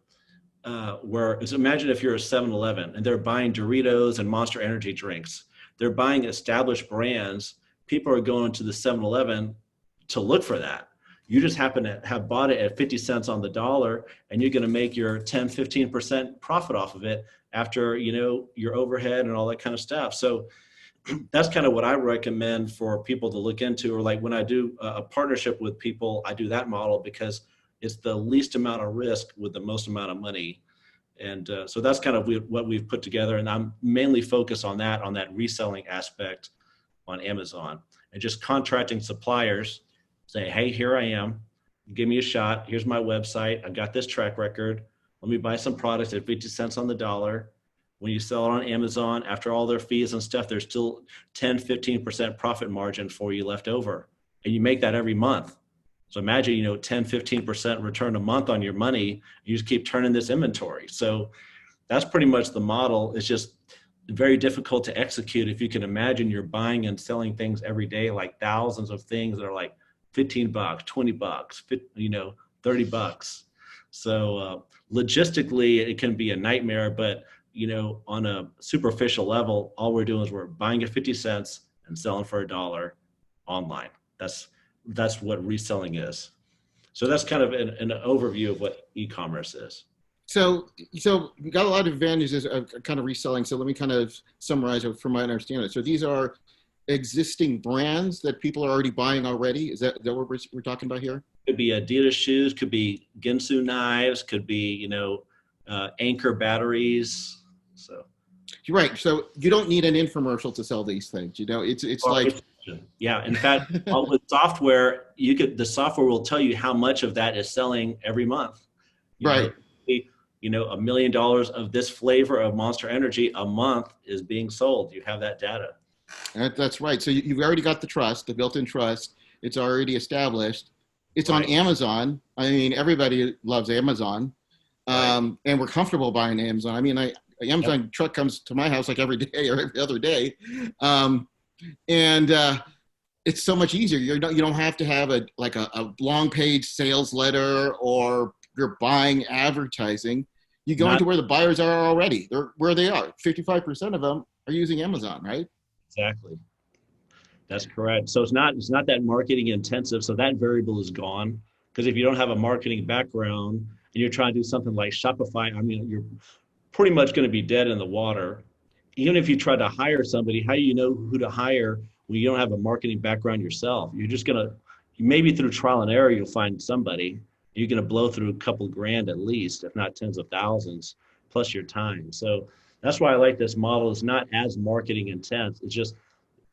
imagine if you're a 7-Eleven and they're buying Doritos and Monster Energy drinks. They're buying established brands, people are going to the 7-Eleven to look for that. You just happen to have bought it at 50 cents on the dollar, and you're going to make your 10, 15% profit off of it after, your overhead and all that kind of stuff. So that's kind of what I recommend for people to look into. Or like when I do a partnership with people, I do that model because it's the least amount of risk with the most amount of money. And so that's kind of what we've put together. And I'm mainly focused on that reselling aspect on Amazon, and just contracting suppliers. Say, hey, here I am. Give me a shot. Here's my website. I've got this track record. Let me buy some products at 50 cents on the dollar. When you sell it on Amazon, after all their fees and stuff, there's still 10, 15% profit margin for you left over. And you make that every month. So imagine, 10, 15% return a month on your money. You just keep turning this inventory. So that's pretty much the model. It's just very difficult to execute. If you can imagine, you're buying and selling things every day, like thousands of things that are like $15, $20, $30. So logistically, it can be a nightmare, but on a superficial level, all we're doing is we're buying at 50 cents and selling for $1 online. That's what reselling is. So that's kind of an overview of what e-commerce is. So we got a lot of advantages of kind of reselling. So let me kind of summarize it from my understanding. So these are existing brands that people are already buying already. Is that what we're talking about here? Could be Adidas shoes, could be Ginsu knives, could be, Anchor batteries. So You're right. So you don't need an infomercial to sell these things. It's like, yeah. In fact, with software, the software will tell you how much of that is selling every month. Right. $1 million of this flavor of Monster Energy a month is being sold. You have that data. That's right. So you've already got the built-in trust. It's already established. It's Right. on Amazon. I mean, everybody loves Amazon. Right. And we're comfortable buying Amazon. I mean, Amazon truck comes to my house like every day or every other day. It's so much easier. You don't have to have a long page sales letter, or you're buying advertising. You go into where the buyers are already. They're where they are. 55% of them are using Amazon, right? Exactly. That's correct. So it's not that marketing intensive. So that variable is gone. Because if you don't have a marketing background and you're trying to do something like Shopify, I mean, you're pretty much going to be dead in the water. Even if you try to hire somebody, how do you know who to hire when you don't have a marketing background yourself? You're just going to, maybe through trial and error, you'll find somebody. You're going to blow through a couple grand at least, if not tens of thousands, plus your time. So that's why I like this model. It's not as marketing intense. It's just,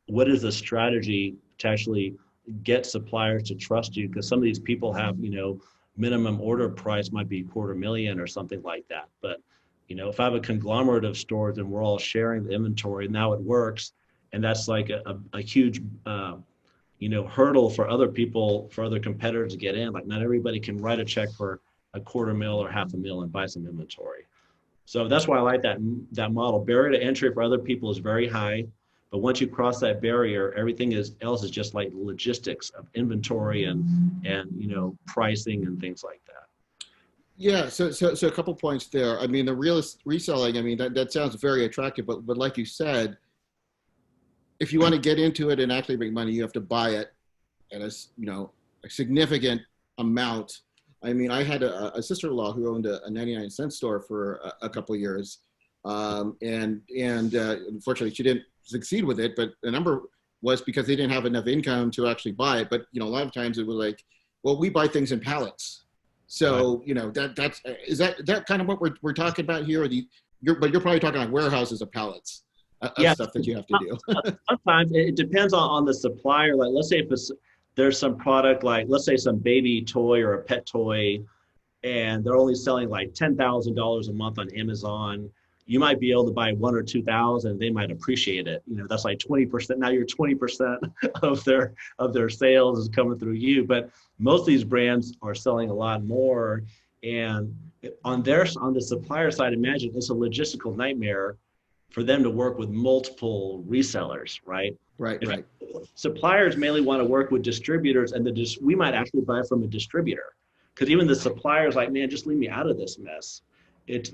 what is the strategy to actually get suppliers to trust you? Because some of these people have, minimum order price might be $250,000 or something like that. But, if I have a conglomerate of stores and we're all sharing the inventory, now it works. And that's like a huge, hurdle for other people, for other competitors to get in. Like, not everybody can write a check for $250,000 or $500,000 and buy some inventory. So that's why I like that model. Barrier to entry for other people is very high, but once you cross that barrier, everything else is just like logistics of inventory and pricing and things like that. Yeah. So a couple points there. I mean, the reselling. I mean, that sounds very attractive, but like you said, if you want to get into it and actually make money, you have to buy it at a significant amount. I mean, I had a sister-in-law who owned a 99-cent store for a couple of years, and unfortunately, she didn't succeed with it. But the number was because they didn't have enough income to actually buy it. But a lot of times it was like, well, we buy things in pallets. So is that kind of what we're talking about here? But you're probably talking like warehouses of pallets. Stuff that you have to do. Sometimes it depends on the supplier. Like, let's say if there's some product, like let's say some baby toy or a pet toy, and they're only selling like $10,000 a month on Amazon. You might be able to buy 1,000 or 2,000. They might appreciate it. That's like 20%. Now you're 20% of their sales is coming through you. But most of these brands are selling a lot more. And on the supplier side, imagine it's a logistical nightmare for them to work with multiple resellers, right? Right. Suppliers mainly want to work with distributors, and we might actually buy from a distributor, because even the suppliers like, man, just leave me out of this mess.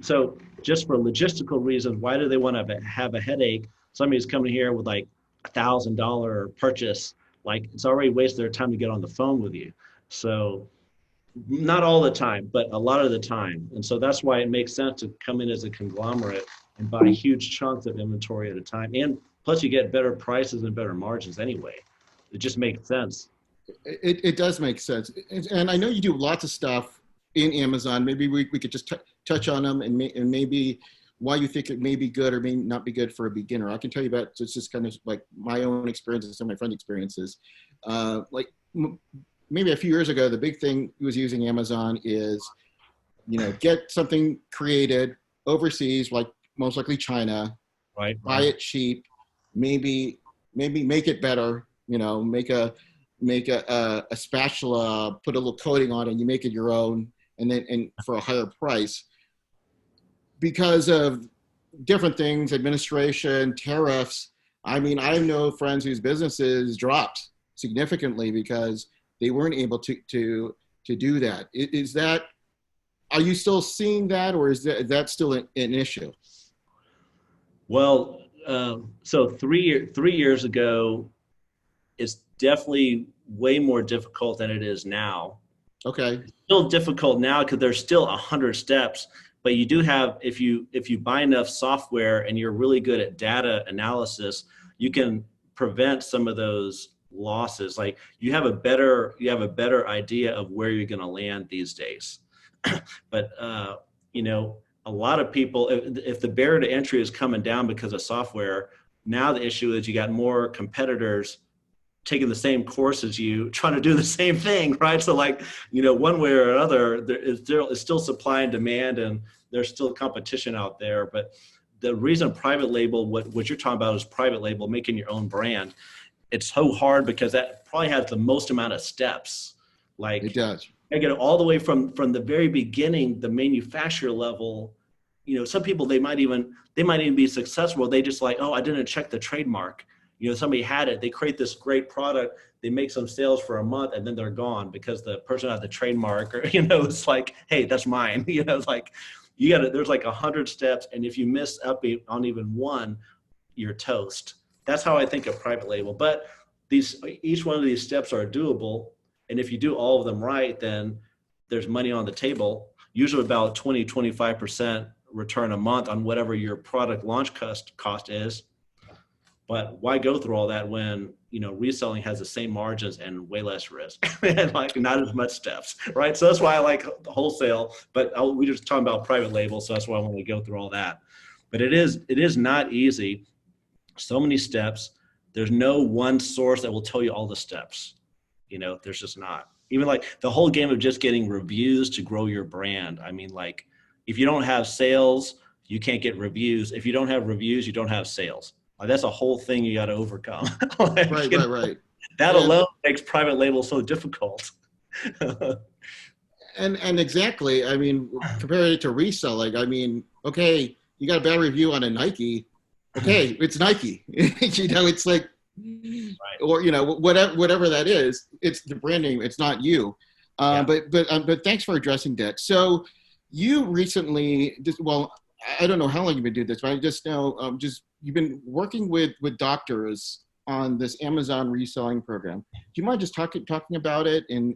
So just for logistical reasons, why do they want to have a headache? Somebody's coming here with like $1,000 purchase, like it's already wasted their time to get on the phone with you. So not all the time, but a lot of the time. And so that's why it makes sense to come in as a conglomerate and buy huge chunks of inventory at a time. And plus you get better prices and better margins anyway. It just makes sense. It does make sense. And I know you do lots of stuff in Amazon. Maybe we could just touch on them and maybe why you think it may be good or may not be good for a beginner. I can tell you about it's just kind of like my own experiences and my friend's experiences. Like maybe a few years ago, the big thing was using Amazon is, get something created overseas, like most likely China, Right. buy it cheap, maybe make it better, make a spatula, put a little coating on it, and you make it your own, and for a higher price. Because of different things, administration, tariffs. I mean, I know friends whose businesses dropped significantly because they weren't able to do that. Is that, are you still seeing that, or is that still an issue? Well, so 3 years ago, it's definitely way more difficult than it is now. Okay. It's still difficult now because there's still 100 steps, but you do have, if you buy enough software and you're really good at data analysis, you can prevent some of those losses. Like you have a better idea of where you're going to land these days. But a lot of people, if the barrier to entry is coming down because of software, now the issue is you got more competitors taking the same course as you, trying to do the same thing, right? So like, one way or another, there is still supply and demand, and there's still competition out there. But the reason private label, what you're talking about is private label, making your own brand. It's so hard because that probably has the most amount of steps. Like It does. I get it all the way from the very beginning, the manufacturer level. Some people, they might even be successful. They just like, oh, I didn't check the trademark. Somebody had it. They create this great product. They make some sales for a month and then they're gone because the person has the trademark, or, it's like, hey, that's mine. It's like, there's like 100 steps. And if you miss up on even one, you're toast. That's how I think of private label. But each one of these steps are doable. And if you do all of them right, then there's money on the table, usually about 20-25% return a month on whatever your product launch cost is. But why go through all that when, reselling has the same margins and way less risk and like not as much steps, right? So that's why I like the wholesale, but we just talking about private label. So that's why I want to go through all that. But it is not easy. So many steps. There's no one source that will tell you all the steps. There's just not. Even like the whole game of just getting reviews to grow your brand. I mean, like if you don't have sales, you can't get reviews. If you don't have reviews, you don't have sales. Like that's a whole thing you got to overcome. Like, Right. That alone makes private label so difficult. And exactly. I mean, compared it to reselling, I mean, okay, you got a bad review on a Nike. Okay, it's Nike. It's like, Right. or whatever that is, it's the brand name. It's not you. Yeah. But thanks for addressing that. So you recently, I don't know how long you've been doing this, but I just know you've been working with doctors on this Amazon reselling program. Do you mind just talking about it and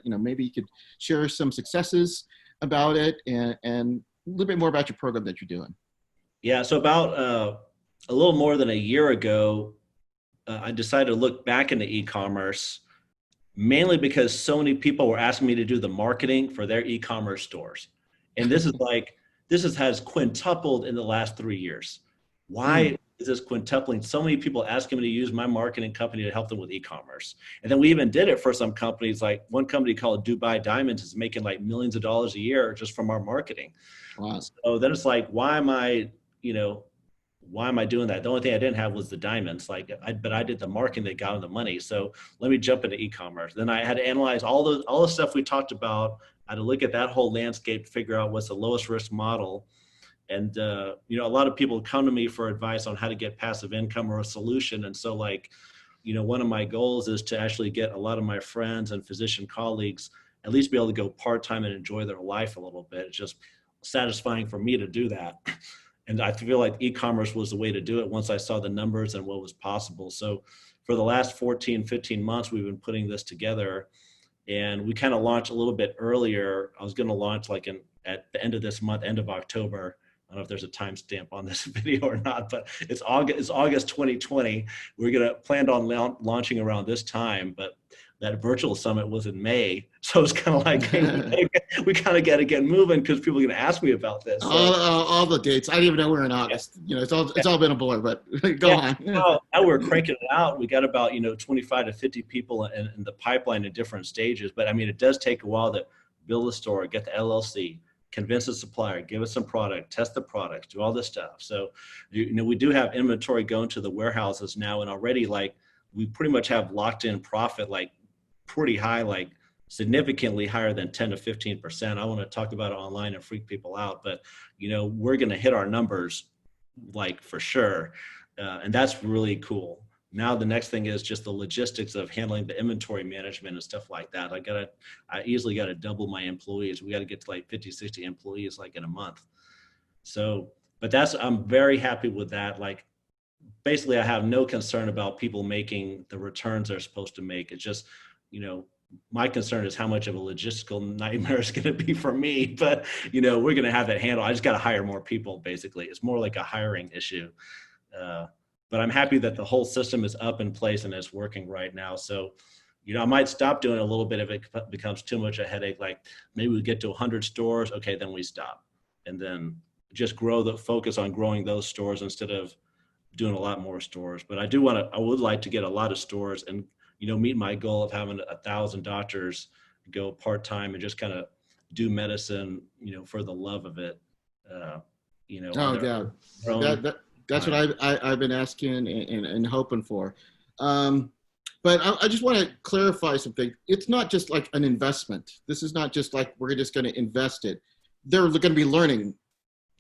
maybe you could share some successes about it and a little bit more about your program that you're doing? Yeah. So about a little more than a year ago, I decided to look back into e-commerce, mainly because so many people were asking me to do the marketing for their e-commerce stores. And this has quintupled in the last 3 years. Why is this quintupling? So many people asking me to use my marketing company to help them with e-commerce. And then we even did it for some companies, like one company called Dubai Diamonds is making like millions of dollars a year just from our marketing. Wow. So then it's like, why am I doing that? The only thing I didn't have was the diamonds, but I did the marketing that got them the money. So let me jump into e-commerce. Then I had to analyze all the stuff we talked about. I had to look at that whole landscape, figure out what's the lowest risk model. And, a lot of people come to me for advice on how to get passive income or a solution. And so one of my goals is to actually get a lot of my friends and physician colleagues at least be able to go part-time and enjoy their life a little bit. It's just satisfying for me to do that. And I feel like e-commerce was the way to do it once I saw the numbers and what was possible. So for the last 14, 15 months, we've been putting this together, and we kind of launched a little bit earlier. I was going to launch like at the end of this month, end of October. I don't know if there's a timestamp on this video or not, but it's August 2020. We're going to plan on launching around this time, but that virtual summit was in May. So it's kind of like, hey, we kind of got to get moving because people are going to ask me about this. So, all the dates. I didn't even know we're in August. You know, it's all been a blur, but go on. Now we're cranking it out. We got about, 25 to 50 people in the pipeline in different stages. But I mean, it does take a while to build a store, get the LLC, convince the supplier, give us some product, test the products, do all this stuff. So, we do have inventory going to the warehouses now, and already like we pretty much have locked in profit, like pretty high, like significantly higher than 10 to 15%. I want to talk about it online and freak people out, but we're going to hit our numbers like for sure. And that's really cool. Now the next thing is just the logistics of handling the inventory management and stuff like that. I easily got to double my employees. We got to get to like 50, 60 employees like in a month. So, but I'm very happy with that. Like basically I have no concern about people making the returns they're supposed to make. It's just, my concern is how much of a logistical nightmare it's going to be for me, but we're going to have that handle. I just got to hire more people. Basically, it's more like a hiring issue. But I'm happy that the whole system is up in place and it's working right now. So, I might stop doing a little bit if it becomes too much a headache. Like maybe we get to 100 stores. Okay, then we stop, and then just focus on growing those stores instead of doing a lot more stores. But I would like to get a lot of stores and meet my goal of having 1,000 doctors go part-time and just kind of do medicine, for the love of it. Oh yeah, that's what I've been asking and hoping for. But I just want to clarify something. It's not just like an investment. This is not just like we're just going to invest it. They're going to be learning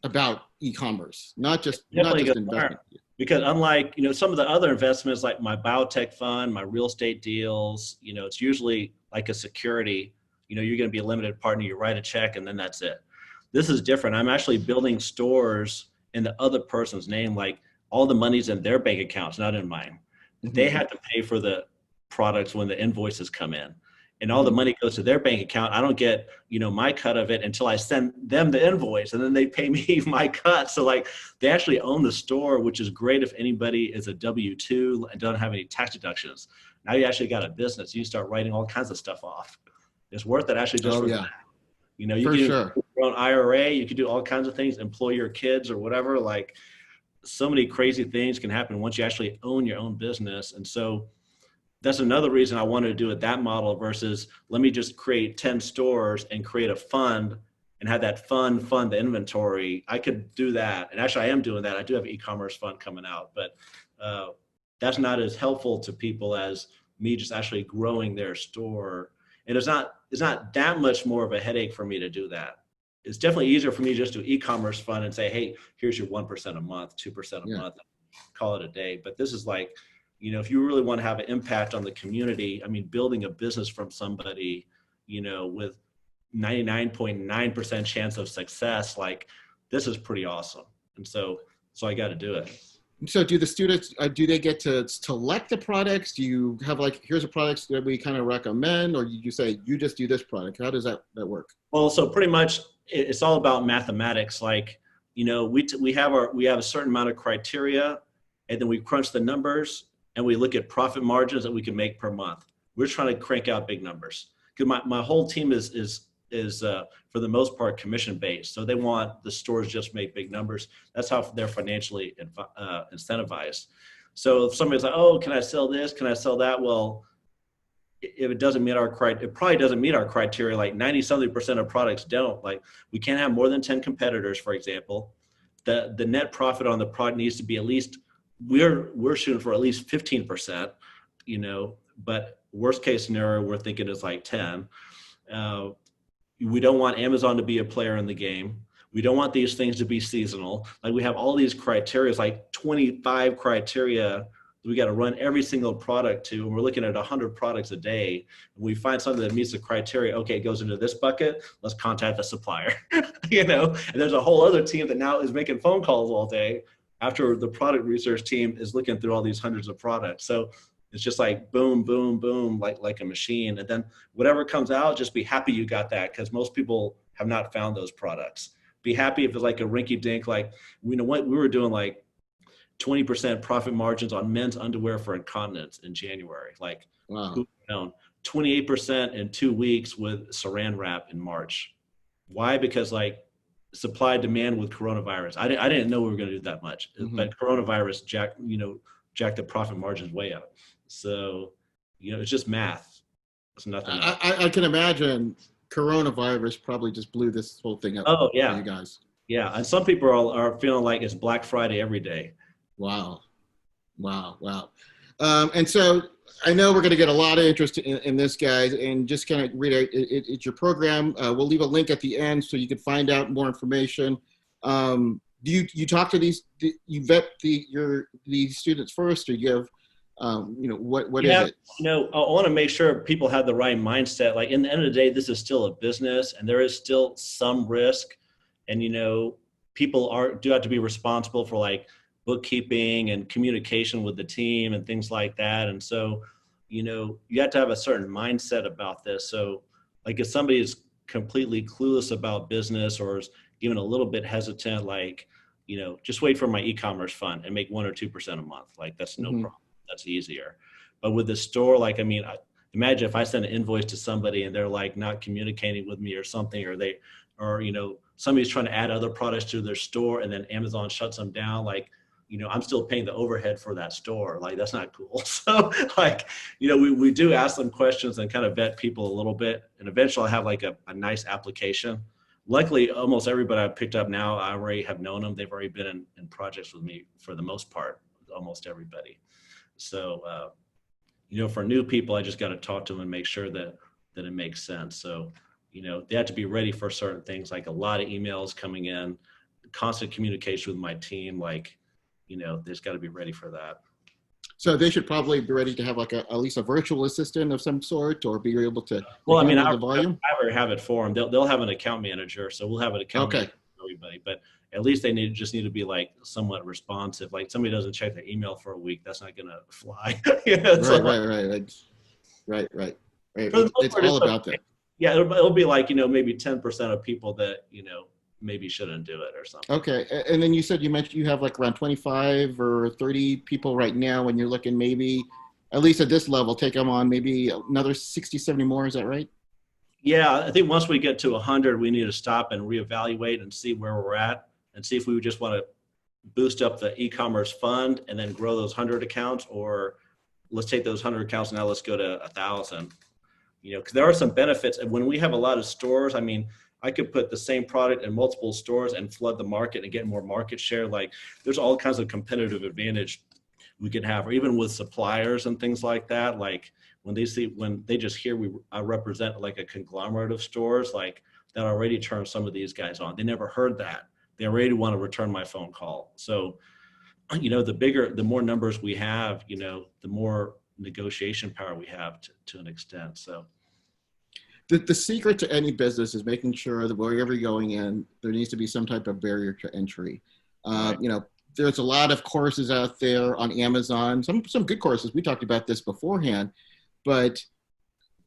about e-commerce, not just investment. Because unlike, some of the other investments like my biotech fund, my real estate deals, it's usually like a security, you're going to be a limited partner, you write a check and then that's it. This is different. I'm actually building stores in the other person's name, like all the money's in their bank accounts, not in mine. Mm-hmm. They have to pay for the products when the invoices come in. And all the money goes to their bank account. I don't get, my cut of it until I send them the invoice, and then they pay me my cut. So like they actually own the store, which is great if anybody is a W-2 and doesn't have any tax deductions. Now you actually got a business. You start writing all kinds of stuff off. It's worth it actually just for that. You can do your own IRA. You can do all kinds of things, employ your kids or whatever. Like so many crazy things can happen once you actually own your own business. And so that's another reason I wanted to do it that model versus let me just create 10 stores and create a fund and have that fund the inventory. I could do that. And actually I am doing that. I do have an e-commerce fund coming out, but that's not as helpful to people as me just actually growing their store. And it's not that much more of a headache for me to do that. It's definitely easier for me just to do e-commerce fund and say, hey, here's your 1% a month, 2% a month, call it a day. But this is like, if you really want to have an impact on the community, I mean, building a business from somebody, with 99.9% chance of success, like this is pretty awesome. And so I got to do it. So do the students, do they get to select the products? Do you have like, here's a product that we kind of recommend, or you say, you just do this product? How does that work? Well, so pretty much it's all about mathematics. Like, we have a certain amount of criteria, and then we crunch the numbers and we look at profit margins that we can make per month. We're trying to crank out big numbers because my whole team is for the most part commission based. So they want the stores just make big numbers. That's how they're financially incentivized. So if somebody's like, oh, can I sell this? Can I sell that? Well, if it doesn't meet our criteria, it probably doesn't meet our criteria. Like 90-something% of products don't. Like we can't have more than 10 competitors, for example. The net profit on the product needs to be at least, we're shooting for at least 15%, but worst case scenario, we're thinking is like 10. We don't want Amazon to be a player in the game. We don't want these things to be seasonal. Like we have all these criteria, like 25 criteria we got to run every single product to, and we're looking at 100 products a day. And we find something that meets the criteria. Okay, it goes into this bucket. Let's contact the supplier, And there's a whole other team that now is making phone calls all day after the product research team is looking through all these hundreds of products. So it's just like boom, boom, boom, like a machine. And then whatever comes out, just be happy you got that, because most people have not found those products. Be happy if it's like a rinky dink, like, we were doing like 20% profit margins on men's underwear for incontinence in January. Like, wow. who known? 28% in 2 weeks with saran wrap in March. Why? Because like supply demand with coronavirus. I didn't know we were going to do that much, but coronavirus jacked the profit margins way up. So, it's just math. It's nothing else. I can imagine coronavirus probably just blew this whole thing up. Oh yeah, for you guys. Yeah, and some people are feeling like it's Black Friday every day. Wow. And so I know we're going to get a lot of interest in this, guys, and just kind of read it. It's your program. We'll leave a link at the end so you can find out more information. Do you talk to you vet these students first, or you have, what is it? I want to make sure people have the right mindset. Like, in the end of the day, this is still a business, and there is still some risk, and people do have to be responsible for like bookkeeping and communication with the team and things like that. And so, you have to have a certain mindset about this. So like, if somebody is completely clueless about business or is even a little bit hesitant, like, just wait for my e-commerce fund and make 1 or 2% a month. Like, that's no problem. That's easier. But with the store, like, imagine if I send an invoice to somebody and they're like not communicating with me or something, or somebody's trying to add other products to their store and then Amazon shuts them down. Like, I'm still paying the overhead for that store. Like, that's not cool. So like, we do ask them questions and kind of vet people a little bit. And eventually I have like a nice application. Luckily, almost everybody I've picked up now, I already have known them. They've already been in projects with me for the most part, almost everybody. So, for new people, I just got to talk to them and make sure that it makes sense. So, they have to be ready for certain things, like a lot of emails coming in, constant communication with my team. Like, there's got to be ready for that. So they should probably be ready to have like at least a virtual assistant of some sort, or be able to. Well, I volume. already have it for them. They'll have an account manager, so we'll have an account manager for everybody. But at least they just need to be like somewhat responsive. Like, somebody doesn't check their email for a week, that's not going to fly. Right. It's all about that. Yeah, it'll be like, maybe 10% of people that, maybe shouldn't do it or something. Okay. And then you mentioned you have like around 25 or 30 people right now, and you're looking maybe, at least at this level, take them on maybe another 60, 70 more. Is that right? Yeah, I think once we get to 100, we need to stop and reevaluate and see where we're at, and see if we just want to boost up the e-commerce fund and then grow those 100 accounts, or let's take those 100 accounts and now let's go to 1,000. Because there are some benefits. And when we have a lot of stores, I could put the same product in multiple stores and flood the market and get more market share. Like, there's all kinds of competitive advantage we can have, or even with suppliers and things like that. Like, when they just hear I represent like a conglomerate of stores, like, that already turns some of these guys on. They never heard that. They already want to return my phone call. So, the more numbers we have, the more negotiation power we have to an extent. So. The secret to any business is making sure that wherever you're going in, there needs to be some type of barrier to entry. Right. There's a lot of courses out there on Amazon, some good courses. We talked about this beforehand, but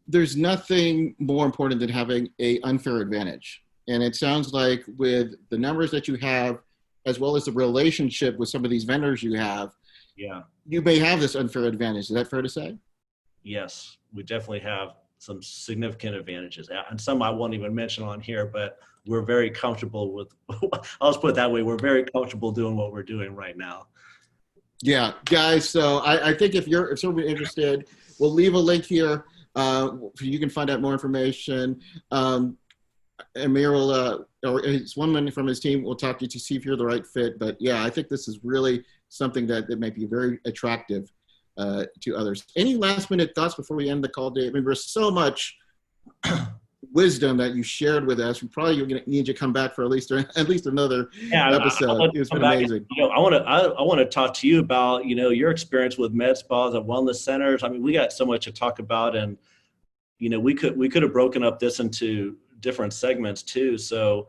there's nothing more important than having an unfair advantage. And it sounds like with the numbers that you have, as well as the relationship with some of these vendors you have, you may have this unfair advantage. Is that fair to say? Yes, we definitely have some significant advantages, and some I won't even mention on here, but we're very comfortable with, I'll just put it that way, we're very comfortable doing what we're doing right now. Yeah, guys, so I think if somebody's interested, we'll leave a link here. You can find out more information. Amir will, or someone from his team will talk to you to see if you're the right fit. But yeah, I think this is really something that might be very attractive to others. Any last minute thoughts before we end the call, Dave? There's so much wisdom that you shared with us. We probably are going to need you to come back for at least another Yeah, I episode. want to It's come been back. amazing. I want to talk to you about your experience with med spas and wellness centers. I mean, we got so much to talk about, and we could have broken up this into different segments too. So,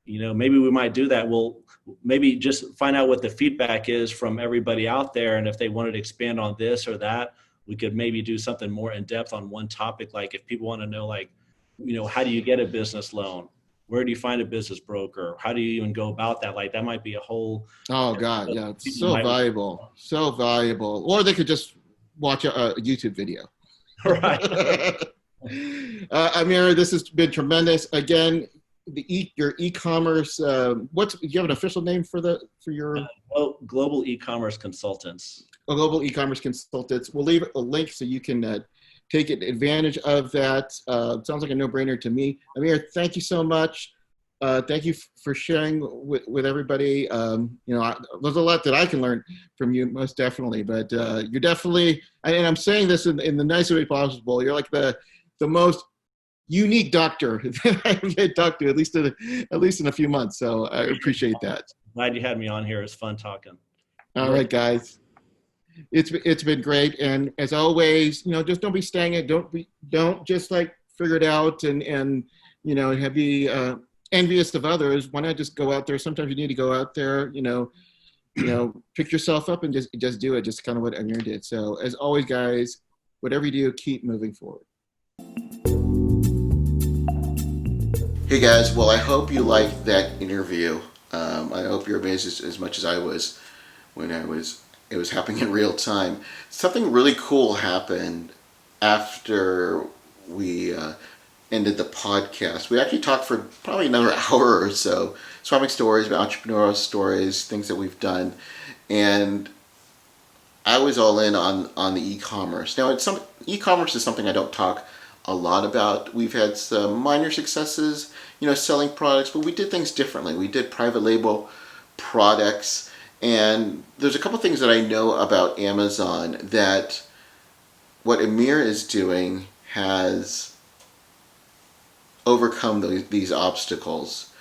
maybe we might do that. We'll maybe just find out what the feedback is from everybody out there, and if they wanted to expand on this or that, we could maybe do something more in depth on one topic. Like if people want to know, like, how do you get a business loan? Where do you find a business broker? How do you even go about that? Like that might be a whole. Oh God, yeah, it's People so might valuable, so valuable. Or they could just watch a YouTube video. right. Amir, this has been tremendous. Again, your e-commerce. Do you have an official name for your Global e-commerce consultants. global e-commerce consultants? We'll leave a link so you can take advantage of that. Sounds like a no-brainer to me. Amir, thank you so much. Thank you for sharing with everybody. There's a lot that I can learn from you, most definitely. But you're definitely, and I'm saying this in the nicest way possible. You're like the most unique doctor that I've talked to, at least in a few months. So I appreciate that. Glad you had me on here. It's fun talking. All right, guys. It's been great, and as always, just don't be stagnant. Don't just like figure it out and be envious of others. Why not just go out there? Sometimes you need to go out there, pick yourself up and just do it. Just kind of what Amir did. So as always, guys, whatever you do, keep moving forward. Hey guys, well, I hope you liked that interview. I hope you're amazed as much as I was when it was happening in real time. Something really cool happened after we ended the podcast. We actually talked for probably another hour or so, swapping stories about entrepreneurial stories, things that we've done, and I was all in on the e-commerce. Now, e-commerce is something I don't talk a lot about. We've had some minor successes, selling products, but we did things differently. We did private label products, and there's a couple things that I know about Amazon that what Amir is doing has overcome these obstacles.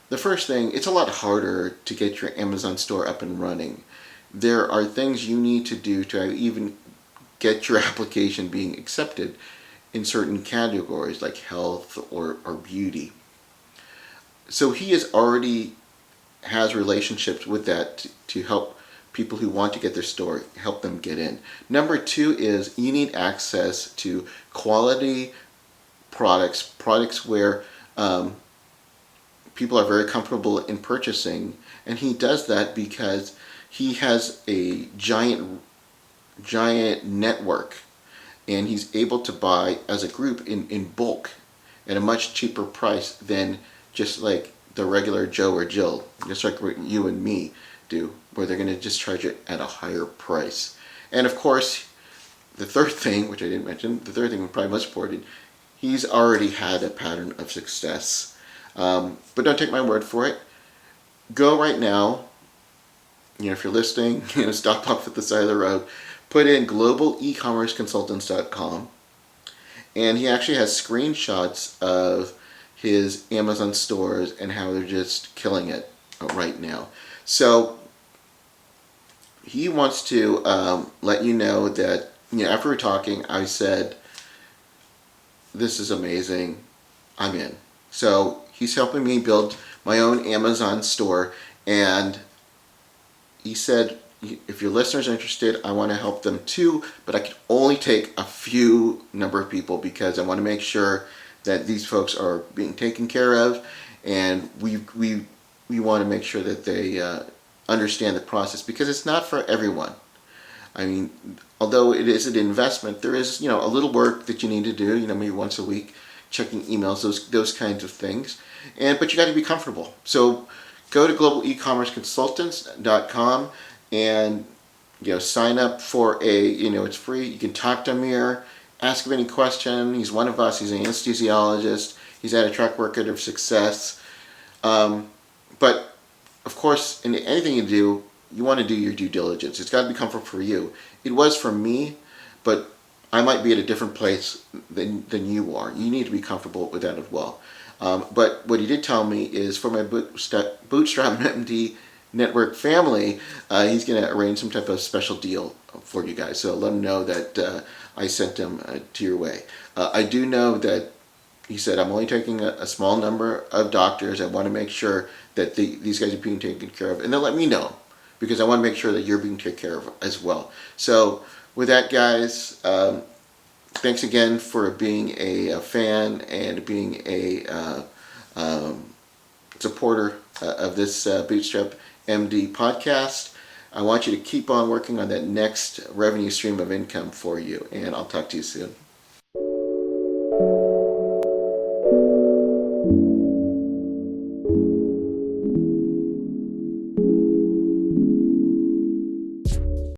The first thing, it's a lot harder to get your Amazon store up and running. There are things you need to do to even get your application being accepted in certain categories like health or beauty. So he has relationships with that to help people who want to get their store, help them get in. Number two is you need access to quality products where people are very comfortable in purchasing, and he does that because he has a giant network, and he's able to buy as a group in bulk at a much cheaper price than just like the regular Joe or Jill, just like what you and me do, where they're going to just charge it at a higher price. And of course, the third thing, which I didn't mention, probably most important, he's already had a pattern of success. But don't take my word for it. Go right now, if you're listening, stop off at the side of the road, put in globalecommerceconsultants.com, and he actually has screenshots of his Amazon stores and how they're just killing it right now. So he wants to let you know that, after we're talking, I said, this is amazing, I'm in. So he's helping me build my own Amazon store, and he said, if your listeners are interested, I want to help them too, but I can only take a few number of people because I want to make sure that these folks are being taken care of, and we want to make sure that they understand the process, because it's not for everyone. I mean, although it is an investment, there is a little work that you need to do, maybe once a week, checking emails, those kinds of things, but you got to be comfortable. So go to globalecommerceconsultants.com and sign up for it's free. You can talk to Amir, ask him any question. He's one of us. He's an anesthesiologist. He's had a track record of success. But of course, in anything you do, you want to do your due diligence. It's got to be comfortable for you. It was for me, but I might be at a different place than you are. You need to be comfortable with that as well. But what he did tell me is for my Bootstrap MD network family, he's going to arrange some type of special deal for you guys. So let him know that I sent him to your way. I do know that he said, I'm only taking a small number of doctors. I want to make sure that these guys are being taken care of. And they'll let me know because I want to make sure that you're being taken care of as well. So with that, guys, thanks again for being a fan and being a supporter of this Bootstrap MD podcast. I want you to keep on working on that next revenue stream of income for you, and I'll talk to you soon.